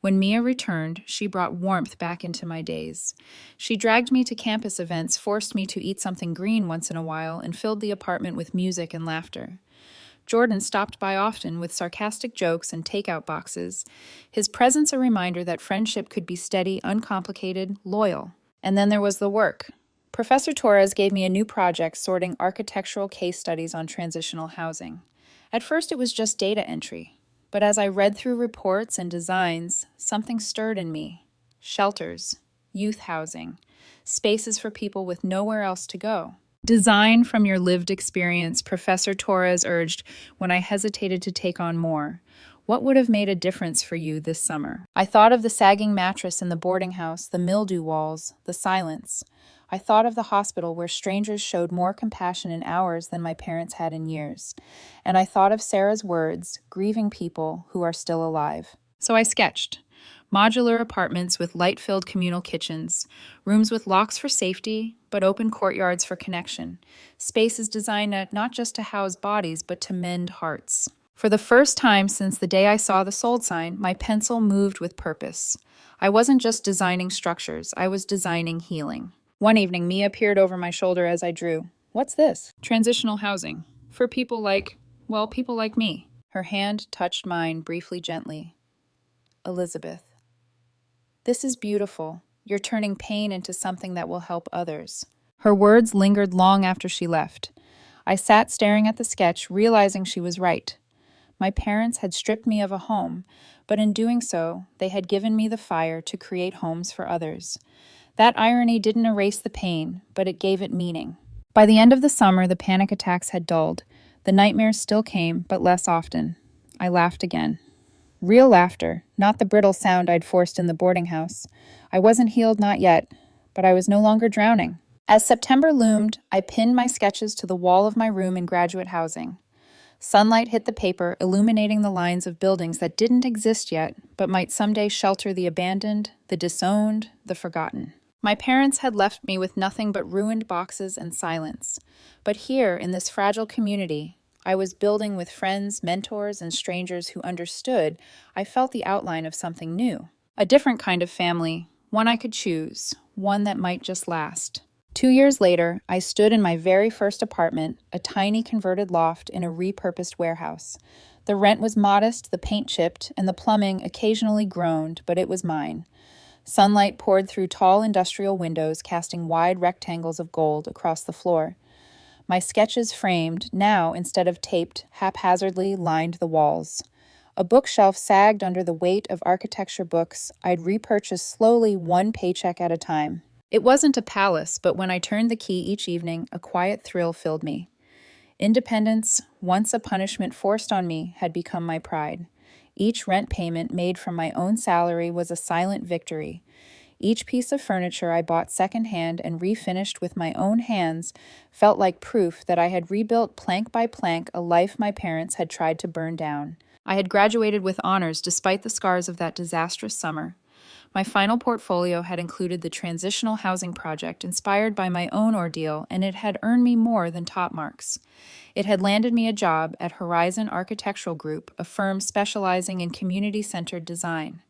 When Mia returned, she brought warmth back into my days. She dragged me to campus events, forced me to eat something green once in a while, and filled the apartment with music and laughter. Jordan stopped by often with sarcastic jokes and takeout boxes, his presence a reminder that friendship could be steady, uncomplicated, loyal. And then there was the work. Professor Torres gave me a new project sorting architectural case studies on transitional housing. At first it was just data entry. But as I read through reports and designs, something stirred in me. Shelters, youth housing, spaces for people with nowhere else to go. Design from your lived experience, Professor Torres urged when I hesitated to take on more. What would have made a difference for you this summer? I thought of the sagging mattress in the boarding house, the mildew walls, the silence. I thought of the hospital where strangers showed more compassion in hours than my parents had in years. And I thought of Sarah's words, grieving people who are still alive. So I sketched. Modular apartments with light-filled communal kitchens, rooms with locks for safety, but open courtyards for connection, spaces designed not just to house bodies, but to mend hearts. For the first time since the day I saw the sold sign, my pencil moved with purpose. I wasn't just designing structures, I was designing healing. One evening, Mia peered over my shoulder as I drew. What's this? Transitional housing. For people like me. Her hand touched mine briefly, gently. Elizabeth. This is beautiful. You're turning pain into something that will help others. Her words lingered long after she left. I sat staring at the sketch, realizing she was right. My parents had stripped me of a home, but in doing so, they had given me the fire to create homes for others. That irony didn't erase the pain, but it gave it meaning. By the end of the summer, the panic attacks had dulled. The nightmares still came, but less often. I laughed again. Real laughter, not the brittle sound I'd forced in the boarding house. I wasn't healed, not yet, but I was no longer drowning. As September loomed, I pinned my sketches to the wall of my room in graduate housing. Sunlight hit the paper, illuminating the lines of buildings that didn't exist yet, but might someday shelter the abandoned, the disowned, the forgotten. My parents had left me with nothing but ruined boxes and silence. But here, in this fragile community, I was building with friends, mentors, and strangers who understood. I felt the outline of something new. A different kind of family, one I could choose, one that might just last. 2 years later, I stood in my very first apartment, a tiny converted loft in a repurposed warehouse. The rent was modest, the paint chipped, and the plumbing occasionally groaned, but it was mine. Sunlight poured through tall industrial windows, casting wide rectangles of gold across the floor. My sketches framed, now instead of taped, haphazardly lined the walls. A bookshelf sagged under the weight of architecture books I'd repurchase slowly, one paycheck at a time. It wasn't a palace, but when I turned the key each evening, a quiet thrill filled me. Independence, once a punishment forced on me, had become my pride. Each rent payment made from my own salary was a silent victory. Each piece of furniture I bought secondhand and refinished with my own hands felt like proof that I had rebuilt plank by plank a life my parents had tried to burn down. I had graduated with honors despite the scars of that disastrous summer. My final portfolio had included the transitional housing project inspired by my own ordeal, and it had earned me more than top marks. It had landed me a job at Horizon Architectural Group, a firm specializing in community-centered design.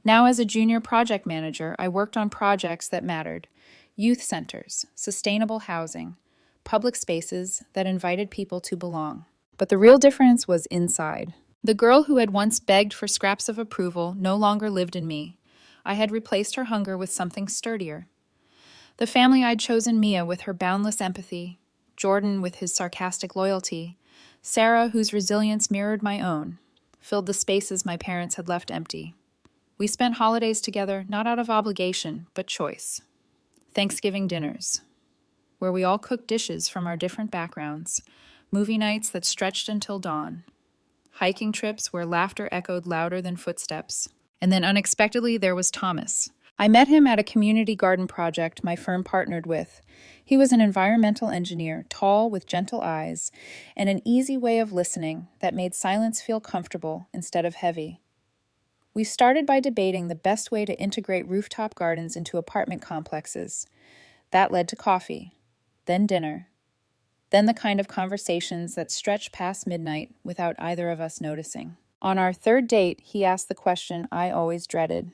Now, as a junior project manager, I worked on projects that mattered: youth centers, sustainable housing, public spaces that invited people to belong. But the real difference was inside. The girl who had once begged for scraps of approval no longer lived in me. I had replaced her hunger with something sturdier. The family I'd chosen, Mia with her boundless empathy, Jordan with his sarcastic loyalty, Sarah, whose resilience mirrored my own, filled the spaces my parents had left empty. We spent holidays together not out of obligation, but choice. Thanksgiving dinners, where we all cooked dishes from our different backgrounds, movie nights that stretched until dawn, hiking trips where laughter echoed louder than footsteps. And then unexpectedly there was Thomas. I met him at a community garden project my firm partnered with. He was an environmental engineer, tall with gentle eyes, and an easy way of listening that made silence feel comfortable instead of heavy. We started by debating the best way to integrate rooftop gardens into apartment complexes. That led to coffee, then dinner, then the kind of conversations that stretched past midnight without either of us noticing. On our third date, he asked the question I always dreaded.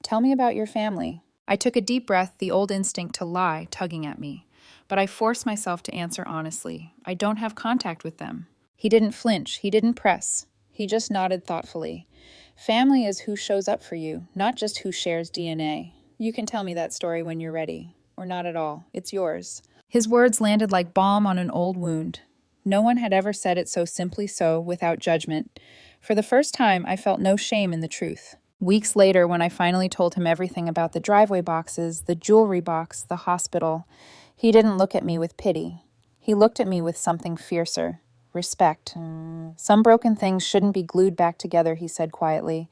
Tell me about your family. I took a deep breath, the old instinct to lie tugging at me, but I forced myself to answer honestly. I don't have contact with them. He didn't flinch, he didn't press. He just nodded thoughtfully. Family is who shows up for you, not just who shares DNA. You can tell me that story when you're ready, or not at all. It's yours. His words landed like balm on an old wound. No one had ever said it so simply so, without judgment. For the first time, I felt no shame in the truth. Weeks later, when I finally told him everything about the driveway boxes, the jewelry box, the hospital, he didn't look at me with pity. He looked at me with something fiercer. Respect. Some broken things shouldn't be glued back together, he said quietly.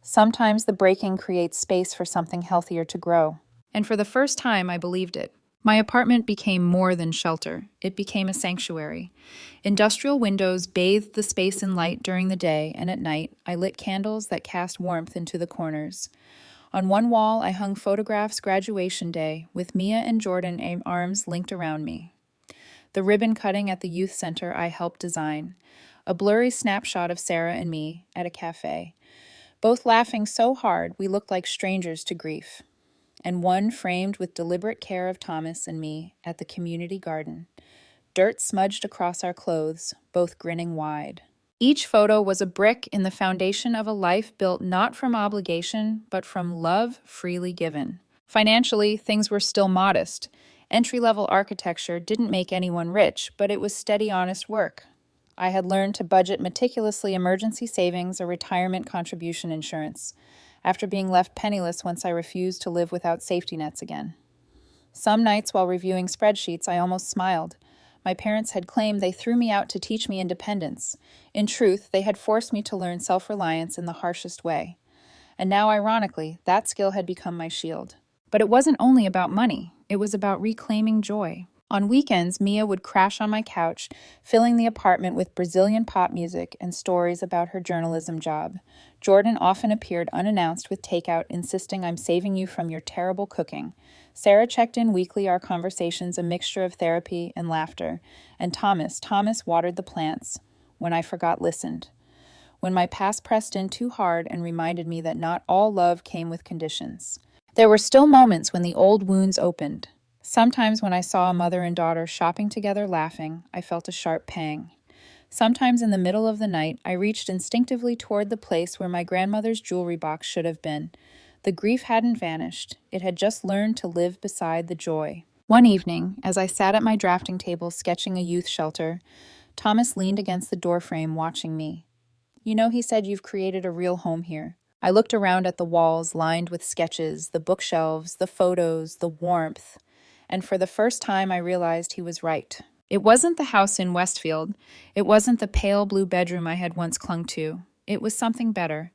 Sometimes the breaking creates space for something healthier to grow. And for the first time, I believed it. My apartment became more than shelter. It became a sanctuary. Industrial windows bathed the space in light during the day, and at night, I lit candles that cast warmth into the corners. On one wall, I hung photographs graduation day, with Mia and Jordan arms linked around me. The ribbon cutting at the youth center I helped design. A blurry snapshot of Sarah and me at a cafe. Both laughing so hard we looked like strangers to grief. And one framed with deliberate care of Thomas and me at the community garden. Dirt smudged across our clothes, both grinning wide. Each photo was a brick in the foundation of a life built not from obligation, but from love freely given. Financially, things were still modest. Entry-level architecture didn't make anyone rich, but it was steady, honest work. I had learned to budget meticulously emergency savings or retirement contribution insurance, after being left penniless once I refused to live without safety nets again. Some nights while reviewing spreadsheets, I almost smiled. My parents had claimed they threw me out to teach me independence. In truth, they had forced me to learn self-reliance in the harshest way. And now, ironically, that skill had become my shield. But it wasn't only about money. It was about reclaiming joy. On weekends, Mia would crash on my couch, filling the apartment with Brazilian pop music and stories about her journalism job. Jordan often appeared unannounced with takeout, insisting I'm saving you from your terrible cooking. Sarah checked in weekly, our conversations a mixture of therapy and laughter. And Thomas watered the plants when I forgot listened. When my past pressed in too hard and reminded me that not all love came with conditions. There were still moments when the old wounds opened. Sometimes when I saw a mother and daughter shopping together laughing, I felt a sharp pang. Sometimes in the middle of the night, I reached instinctively toward the place where my grandmother's jewelry box should have been. The grief hadn't vanished. It had just learned to live beside the joy. One evening, as I sat at my drafting table sketching a youth shelter, Thomas leaned against the doorframe watching me. You know, he said, you've created a real home here. I looked around at the walls lined with sketches, the bookshelves, the photos, the warmth. And for the first time, I realized he was right. It wasn't the house in Westfield. It wasn't the pale blue bedroom I had once clung to. It was something better,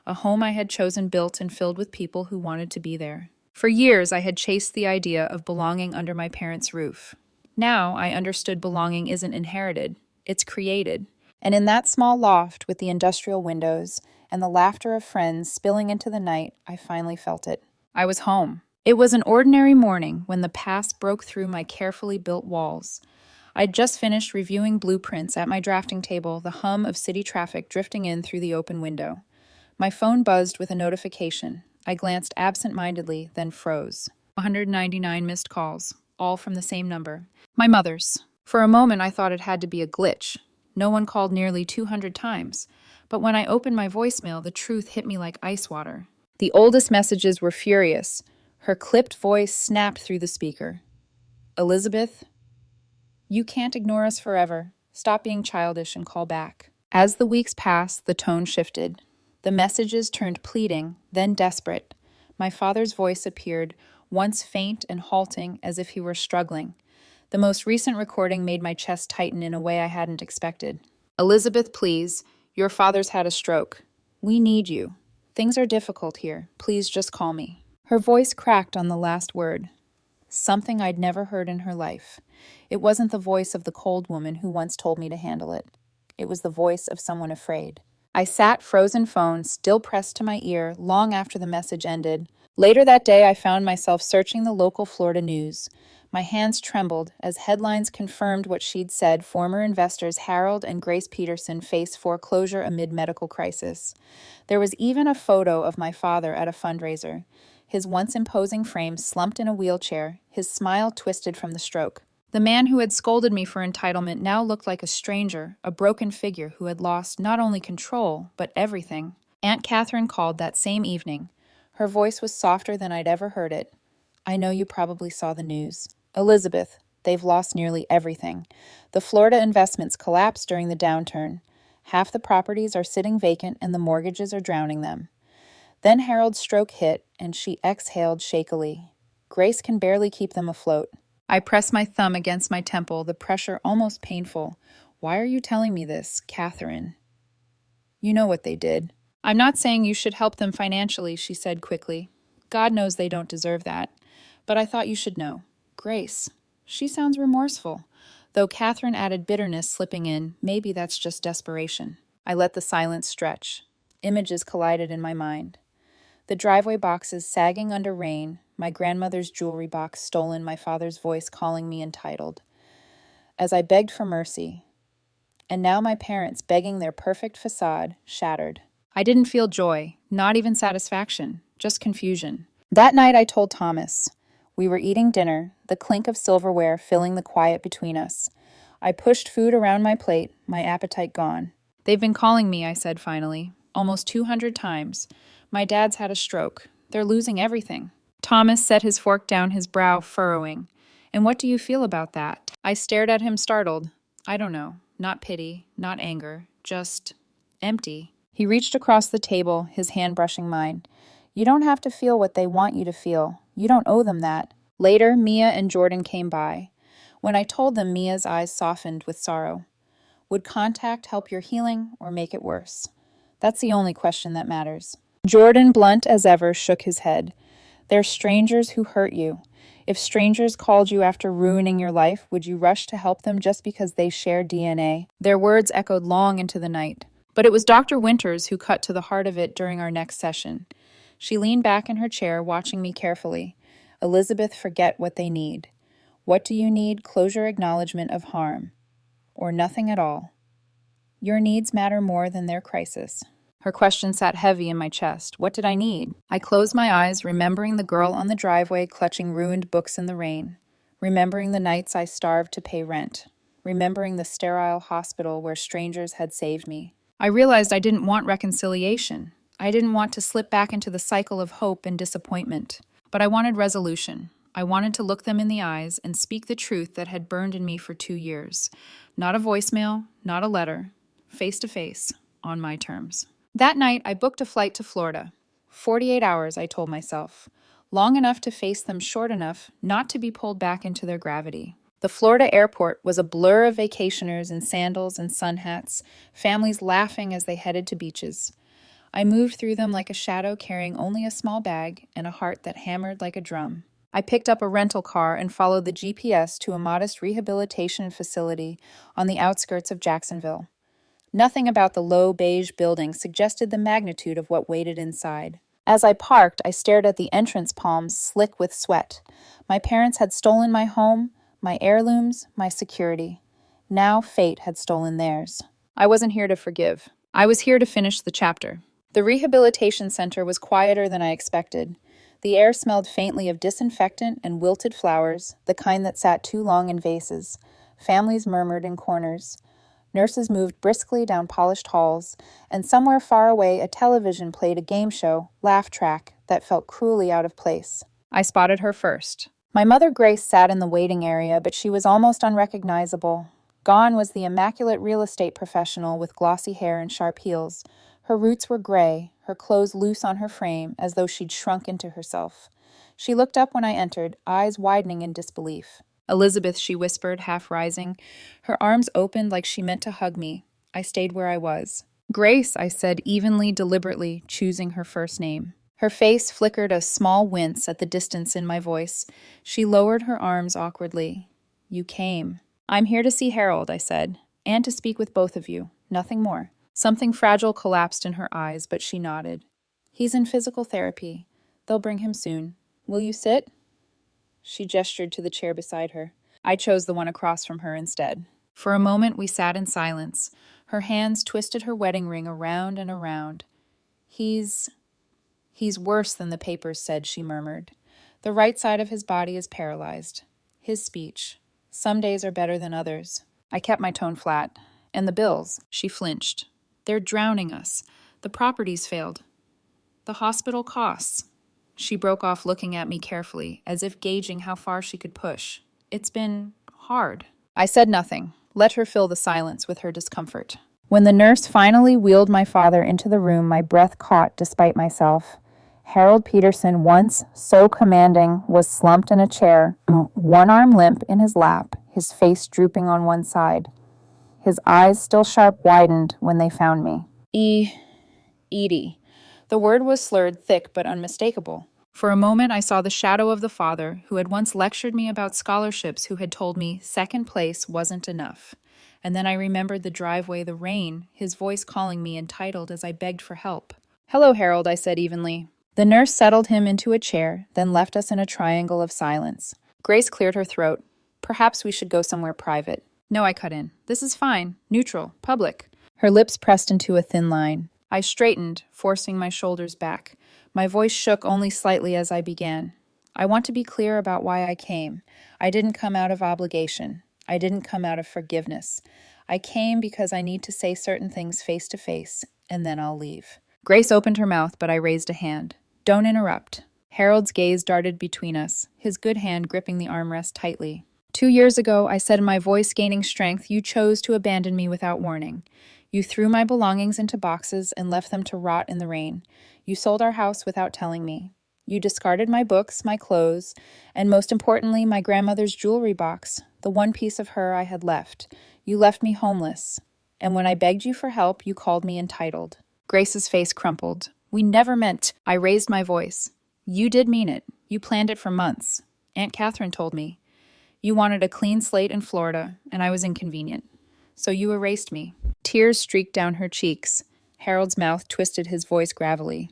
a home I had chosen, built and filled with people who wanted to be there. For years, I had chased the idea of belonging under my parents' roof. Now, I understood belonging isn't inherited, it's created. And in that small loft with the industrial windows and the laughter of friends spilling into the night, I finally felt it. I was home. It was an ordinary morning when the past broke through my carefully built walls. I'd just finished reviewing blueprints at my drafting table, the hum of city traffic drifting in through the open window. My phone buzzed with a notification. I glanced absent-mindedly, then froze. 199 missed calls, all from the same number. My mother's. For a moment, I thought it had to be a glitch. No one called nearly 200 times. But when I opened my voicemail, the truth hit me like ice water. The oldest messages were furious. Her clipped voice snapped through the speaker. Elizabeth, you can't ignore us forever. Stop being childish and call back. As the weeks passed, the tone shifted. The messages turned pleading, then desperate. My father's voice appeared, once faint and halting as if he were struggling. The most recent recording made my chest tighten in a way I hadn't expected. Elizabeth, please. Your father's had a stroke. We need you. Things are difficult here. Please just call me. Her voice cracked on the last word. Something I'd never heard in her life. It wasn't the voice of the cold woman who once told me to handle it. It was the voice of someone afraid. I sat, frozen phone still pressed to my ear, long after the message ended. Later that day, I found myself searching the local Florida news. My hands trembled as headlines confirmed what she'd said. Former investors Harold and Grace Peterson face foreclosure amid medical crisis. There was even a photo of my father at a fundraiser. His once imposing frame slumped in a wheelchair, his smile twisted from the stroke. The man who had scolded me for entitlement now looked like a stranger, a broken figure who had lost not only control, but everything. Aunt Catherine called that same evening. Her voice was softer than I'd ever heard it. I know you probably saw the news. Elizabeth, they've lost nearly everything. The Florida investments collapsed during the downturn. Half the properties are sitting vacant and the mortgages are drowning them. Then Harold's stroke hit, and she exhaled shakily. Grace can barely keep them afloat. I pressed my thumb against my temple, the pressure almost painful. Why are you telling me this, Catherine? You know what they did. I'm not saying you should help them financially, she said quickly. God knows they don't deserve that. But I thought you should know. Grace. She sounds remorseful. Though Catherine added bitterness slipping in, maybe that's just desperation. I let the silence stretch. Images collided in my mind. The driveway boxes sagging under rain, my grandmother's jewelry box stolen, my father's voice calling me entitled. As I begged for mercy. And now my parents begging their perfect facade, shattered. I didn't feel joy, not even satisfaction, just confusion. That night I told Thomas. We were eating dinner, the clink of silverware filling the quiet between us. I pushed food around my plate, my appetite gone. They've been calling me, I said finally, almost 200 times. My dad's had a stroke. They're losing everything. Thomas set his fork down, his brow furrowing. And what do you feel about that? I stared at him startled. I don't know. Not pity, not anger, just empty. He reached across the table, his hand brushing mine. You don't have to feel what they want you to feel. You don't owe them that. Later, Mia and Jordan came by. When I told them, Mia's eyes softened with sorrow. Would contact help your healing or make it worse? That's the only question that matters. Jordan, blunt as ever, shook his head. They're strangers who hurt you. If strangers called you after ruining your life, would you rush to help them just because they share DNA? Their words echoed long into the night. But it was Dr. Winters who cut to the heart of it during our next session. She leaned back in her chair, watching me carefully. Elizabeth, forget what they need. What do you need? Closure, acknowledgement of harm. Or nothing at all. Your needs matter more than their crisis. Her question sat heavy in my chest. What did I need? I closed my eyes, remembering the girl on the driveway clutching ruined books in the rain. Remembering the nights I starved to pay rent. Remembering the sterile hospital where strangers had saved me. I realized I didn't want reconciliation. I didn't want to slip back into the cycle of hope and disappointment. But I wanted resolution. I wanted to look them in the eyes and speak the truth that had burned in me for 2 years. Not a voicemail, not a letter. Face to face, on my terms. That night, I booked a flight to Florida. 48 hours, I told myself. Long enough to face them, short enough not to be pulled back into their gravity. The Florida airport was a blur of vacationers in sandals and sun hats, families laughing as they headed to beaches. I moved through them like a shadow carrying only a small bag and a heart that hammered like a drum. I picked up a rental car and followed the GPS to a modest rehabilitation facility on the outskirts of Jacksonville. Nothing about the low beige building suggested the magnitude of what waited inside. As I parked, I stared at the entrance palms slick with sweat. My parents had stolen my home, my heirlooms, my security. Now fate had stolen theirs. I wasn't here to forgive. I was here to finish the chapter. The rehabilitation center was quieter than I expected. The air smelled faintly of disinfectant and wilted flowers, the kind that sat too long in vases. Families murmured in corners. Nurses moved briskly down polished halls, and somewhere far away a television played a game show, Laugh Track, that felt cruelly out of place. I spotted her first. My mother Grace sat in the waiting area, but she was almost unrecognizable. Gone was the immaculate real estate professional with glossy hair and sharp heels. Her roots were gray, her clothes loose on her frame, as though she'd shrunk into herself. She looked up when I entered, eyes widening in disbelief. "Elizabeth," she whispered, half rising. Her arms opened like she meant to hug me. I stayed where I was. "Grace," I said evenly, deliberately, choosing her first name. Her face flickered a small wince at the distance in my voice. She lowered her arms awkwardly. "You came." "I'm here to see Harold," I said, "and to speak with both of you. Nothing more." Something fragile collapsed in her eyes, but she nodded. "He's in physical therapy. They'll bring him soon. Will you sit?" She gestured to the chair beside her. I chose the one across from her instead. For a moment we sat in silence. Her hands twisted her wedding ring around and around. He's worse than the papers said," she murmured. "The right side of his body is paralyzed. His speech. Some days are better than others." I kept my tone flat. "And the bills," she flinched. "They're drowning us. The property's failed. The hospital costs." She broke off, looking at me carefully, as if gauging how far she could push. "It's been hard." I said nothing, let her fill the silence with her discomfort. When the nurse finally wheeled my father into the room, my breath caught despite myself. Harold Peterson, once so commanding, was slumped in a chair, one arm limp in his lap, his face drooping on one side. His eyes, still sharp, widened when they found me. Edie. The word was slurred, thick, but unmistakable. For a moment I saw the shadow of the father who had once lectured me about scholarships, who had told me second place wasn't enough. And then I remembered the driveway, the rain, his voice calling me entitled as I begged for help. "Hello, Harold," I said evenly. The nurse settled him into a chair, then left us in a triangle of silence. Grace cleared her throat. "Perhaps we should go somewhere private." "No," I cut in. "This is fine. Neutral. Public." Her lips pressed into a thin line. I straightened, forcing my shoulders back. My voice shook only slightly as I began. "I want to be clear about why I came. I didn't come out of obligation. I didn't come out of forgiveness. I came because I need to say certain things face to face, and then I'll leave." Grace opened her mouth, but I raised a hand. "Don't interrupt." Harold's gaze darted between us, his good hand gripping the armrest tightly. "2 years ago," I said, my voice gaining strength, "you chose to abandon me without warning. You threw my belongings into boxes and left them to rot in the rain. You sold our house without telling me. You discarded my books, my clothes, and most importantly, my grandmother's jewelry box, the one piece of her I had left. You left me homeless. And when I begged you for help, you called me entitled." Grace's face crumpled. "We never meant—" I raised my voice. "You did mean it. You planned it for months. Aunt Catherine told me. You wanted a clean slate in Florida, and I was inconvenient. So you erased me." Tears streaked down her cheeks. Harold's mouth twisted, his voice gravelly.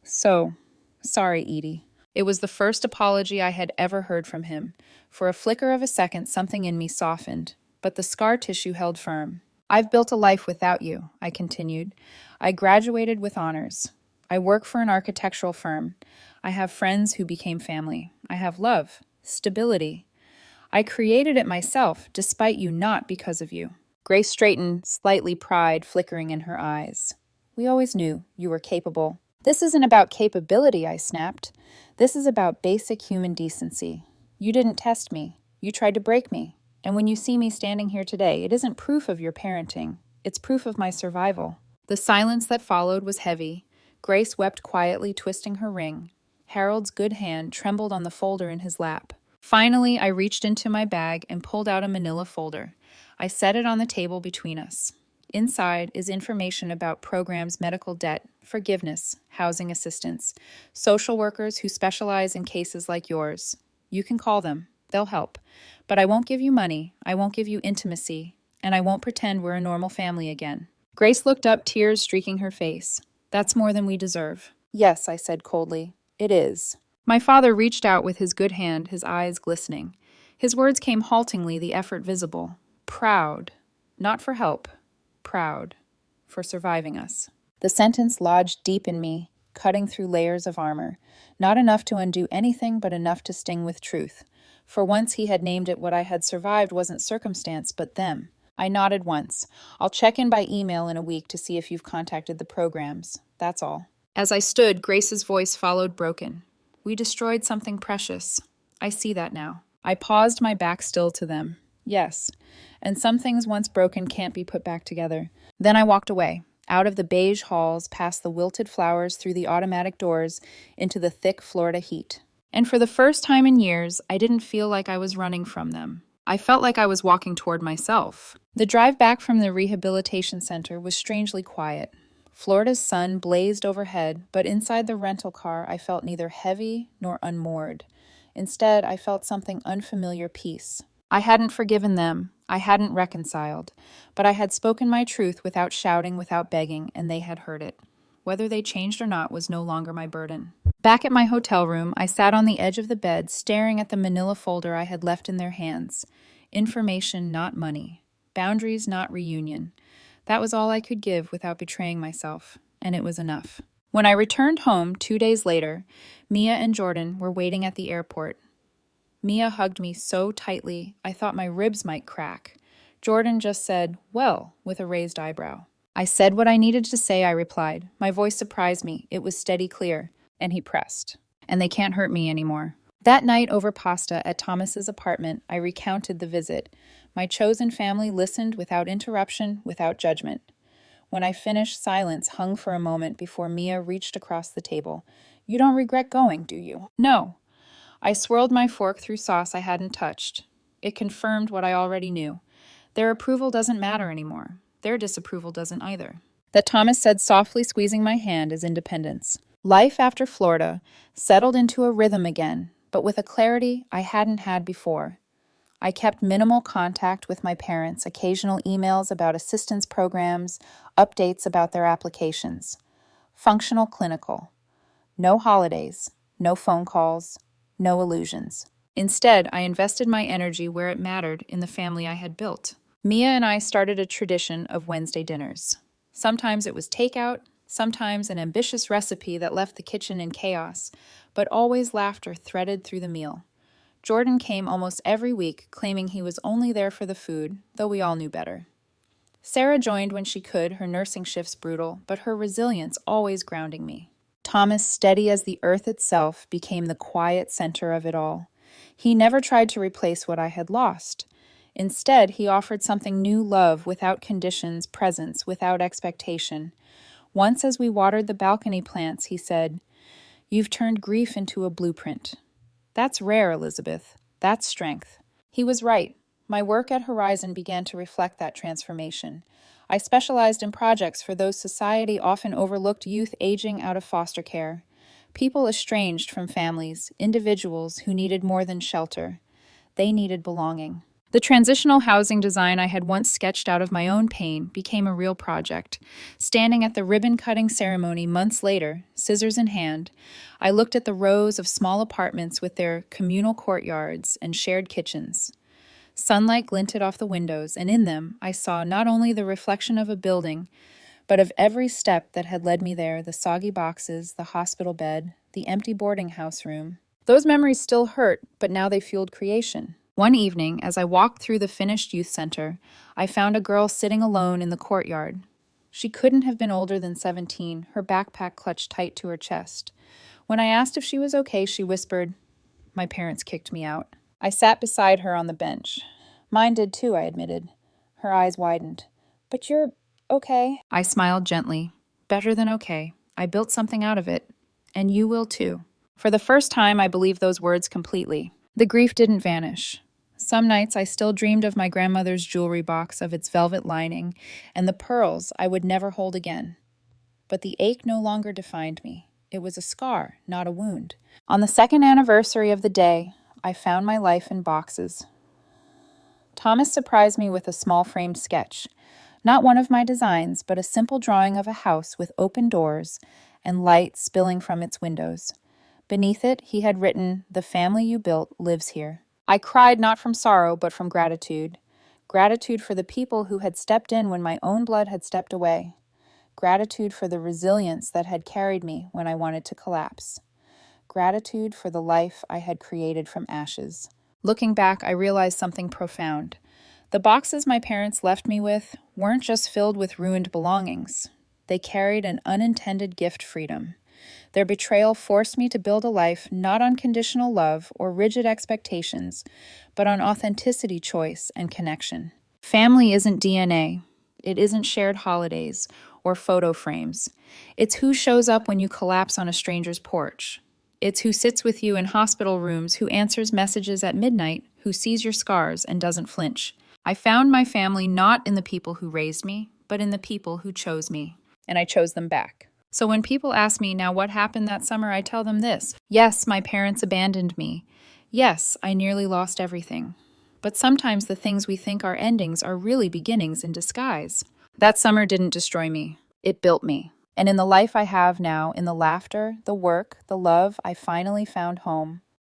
Sorry, Edie." It was the first apology I had ever heard from him. For a flicker of a second, something in me softened, but the scar tissue held firm. "I've built a life without you," I continued. "I graduated with honors. I work for an architectural firm. I have friends who became family. I have love, stability. I created it myself, despite you, not because of you." Grace straightened, slightly pride flickering in her eyes. "We always knew you were capable." "This isn't about capability," I snapped. "This is about basic human decency. You didn't test me. You tried to break me. And when you see me standing here today, it isn't proof of your parenting. It's proof of my survival." The silence that followed was heavy. Grace wept quietly, twisting her ring. Harold's good hand trembled on the folder in his lap. Finally, I reached into my bag and pulled out a manila folder. I set it on the table between us. Inside is information about programs, medical debt, forgiveness, housing assistance, social workers who specialize in cases like yours. You can call them. They'll help. But I won't give you money. I won't give you intimacy. And I won't pretend we're a normal family again. Grace looked up, tears streaking her face. "That's more than we deserve." "Yes," I said coldly. "It is." My father reached out with his good hand, his eyes glistening. His words came haltingly, the effort visible. "Proud. Not for help. Proud. For surviving us." The sentence lodged deep in me, cutting through layers of armor. Not enough to undo anything, but enough to sting with truth. For once he had named it. What I had survived wasn't circumstance, but them. I nodded once. I'll check in by email in a week to see if you've contacted the programs. That's all. As I stood, Grace's voice followed broken. We destroyed something precious. I see that now. I paused, my back still to them. Yes, and some things once broken can't be put back together. Then I walked away, out of the beige halls, past the wilted flowers, through the automatic doors, into the thick Florida heat. And for the first time in years, I didn't feel like I was running from them. I felt like I was walking toward myself. The drive back from the rehabilitation center was strangely quiet. Florida's sun blazed overhead, but inside the rental car I felt neither heavy nor unmoored. Instead, I felt something unfamiliar peace. I hadn't forgiven them, I hadn't reconciled, but I had spoken my truth without shouting, without begging, and they had heard it. Whether they changed or not was no longer my burden. Back at my hotel room, I sat on the edge of the bed, staring at the manila folder I had left in their hands. Information, not money. Boundaries, not reunion. That was all I could give without betraying myself, and it was enough. When I returned home 2 days later, Mia and Jordan were waiting at the airport. Mia hugged me so tightly, I thought my ribs might crack. Jordan just said, "Well," with a raised eyebrow. I said what I needed to say, I replied. My voice surprised me. It was steady, clear. And he pressed. And they can't hurt me anymore. That night over pasta at Thomas's apartment, I recounted the visit. My chosen family listened without interruption, without judgment. When I finished, silence hung for a moment before Mia reached across the table. "You don't regret going, do you?" "No." I swirled my fork through sauce I hadn't touched. It confirmed what I already knew. Their approval doesn't matter anymore. Their disapproval doesn't either. That Thomas said, softly squeezing my hand, is independence. Life after Florida settled into a rhythm again, but with a clarity I hadn't had before. I kept minimal contact with my parents, occasional emails about assistance programs, updates about their applications. Functional clinical. No holidays, no phone calls, no illusions. Instead, I invested my energy where it mattered in the family I had built. Mia and I started a tradition of Wednesday dinners. Sometimes it was takeout, sometimes an ambitious recipe that left the kitchen in chaos, but always laughter threaded through the meal. Jordan came almost every week, claiming he was only there for the food, though we all knew better. Sarah joined when she could, her nursing shifts brutal, but her resilience always grounding me. Thomas, steady as the earth itself, became the quiet center of it all. He never tried to replace what I had lost. Instead, he offered something new: love, without conditions, presence, without expectation. Once, as we watered the balcony plants, he said, "You've turned grief into a blueprint." That's rare, Elizabeth. That's strength. He was right. My work at Horizon began to reflect that transformation. I specialized in projects for those society often overlooked youth aging out of foster care, people estranged from families, individuals who needed more than shelter. They needed belonging. The transitional housing design I had once sketched out of my own pain became a real project. Standing at the ribbon-cutting ceremony months later, scissors in hand, I looked at the rows of small apartments with their communal courtyards and shared kitchens. Sunlight glinted off the windows, and in them I saw not only the reflection of a building, but of every step that had led me there: the soggy boxes, the hospital bed, the empty boarding house room. Those memories still hurt, but now they fueled creation. One evening, as I walked through the finished youth center, I found a girl sitting alone in the courtyard. She couldn't have been older than 17, her backpack clutched tight to her chest. When I asked if she was okay, she whispered, "My parents kicked me out." I sat beside her on the bench. "Mine did too," I admitted. Her eyes widened. "But you're okay." I smiled gently. "Better than okay. I built something out of it. And you will too." For the first time, I believed those words completely. The grief didn't vanish. Some nights I still dreamed of my grandmother's jewelry box, of its velvet lining, and the pearls I would never hold again. But the ache no longer defined me. It was a scar, not a wound. On the second anniversary of the day, I found my life in boxes. Thomas surprised me with a small framed sketch. Not one of my designs, but a simple drawing of a house with open doors and light spilling from its windows. Beneath it, he had written, "The family you built lives here." I cried not from sorrow, but from gratitude. Gratitude for the people who had stepped in when my own blood had stepped away. Gratitude for the resilience that had carried me when I wanted to collapse. Gratitude for the life I had created from ashes. Looking back, I realized something profound. The boxes my parents left me with weren't just filled with ruined belongings. They carried an unintended gift freedom. Their betrayal forced me to build a life not on conditional love or rigid expectations, but on authenticity, choice, and connection. Family isn't DNA. It isn't shared holidays or photo frames. It's who shows up when you collapse on a stranger's porch. It's who sits with you in hospital rooms, who answers messages at midnight, who sees your scars and doesn't flinch. I found my family not in the people who raised me, but in the people who chose me. And I chose them back. So when people ask me, now what happened that summer, I tell them this. Yes, my parents abandoned me. Yes, I nearly lost everything. But sometimes the things we think are endings are really beginnings in disguise. That summer didn't destroy me. It built me. And in the life I have now, in the laughter, the work, the love, I finally found home.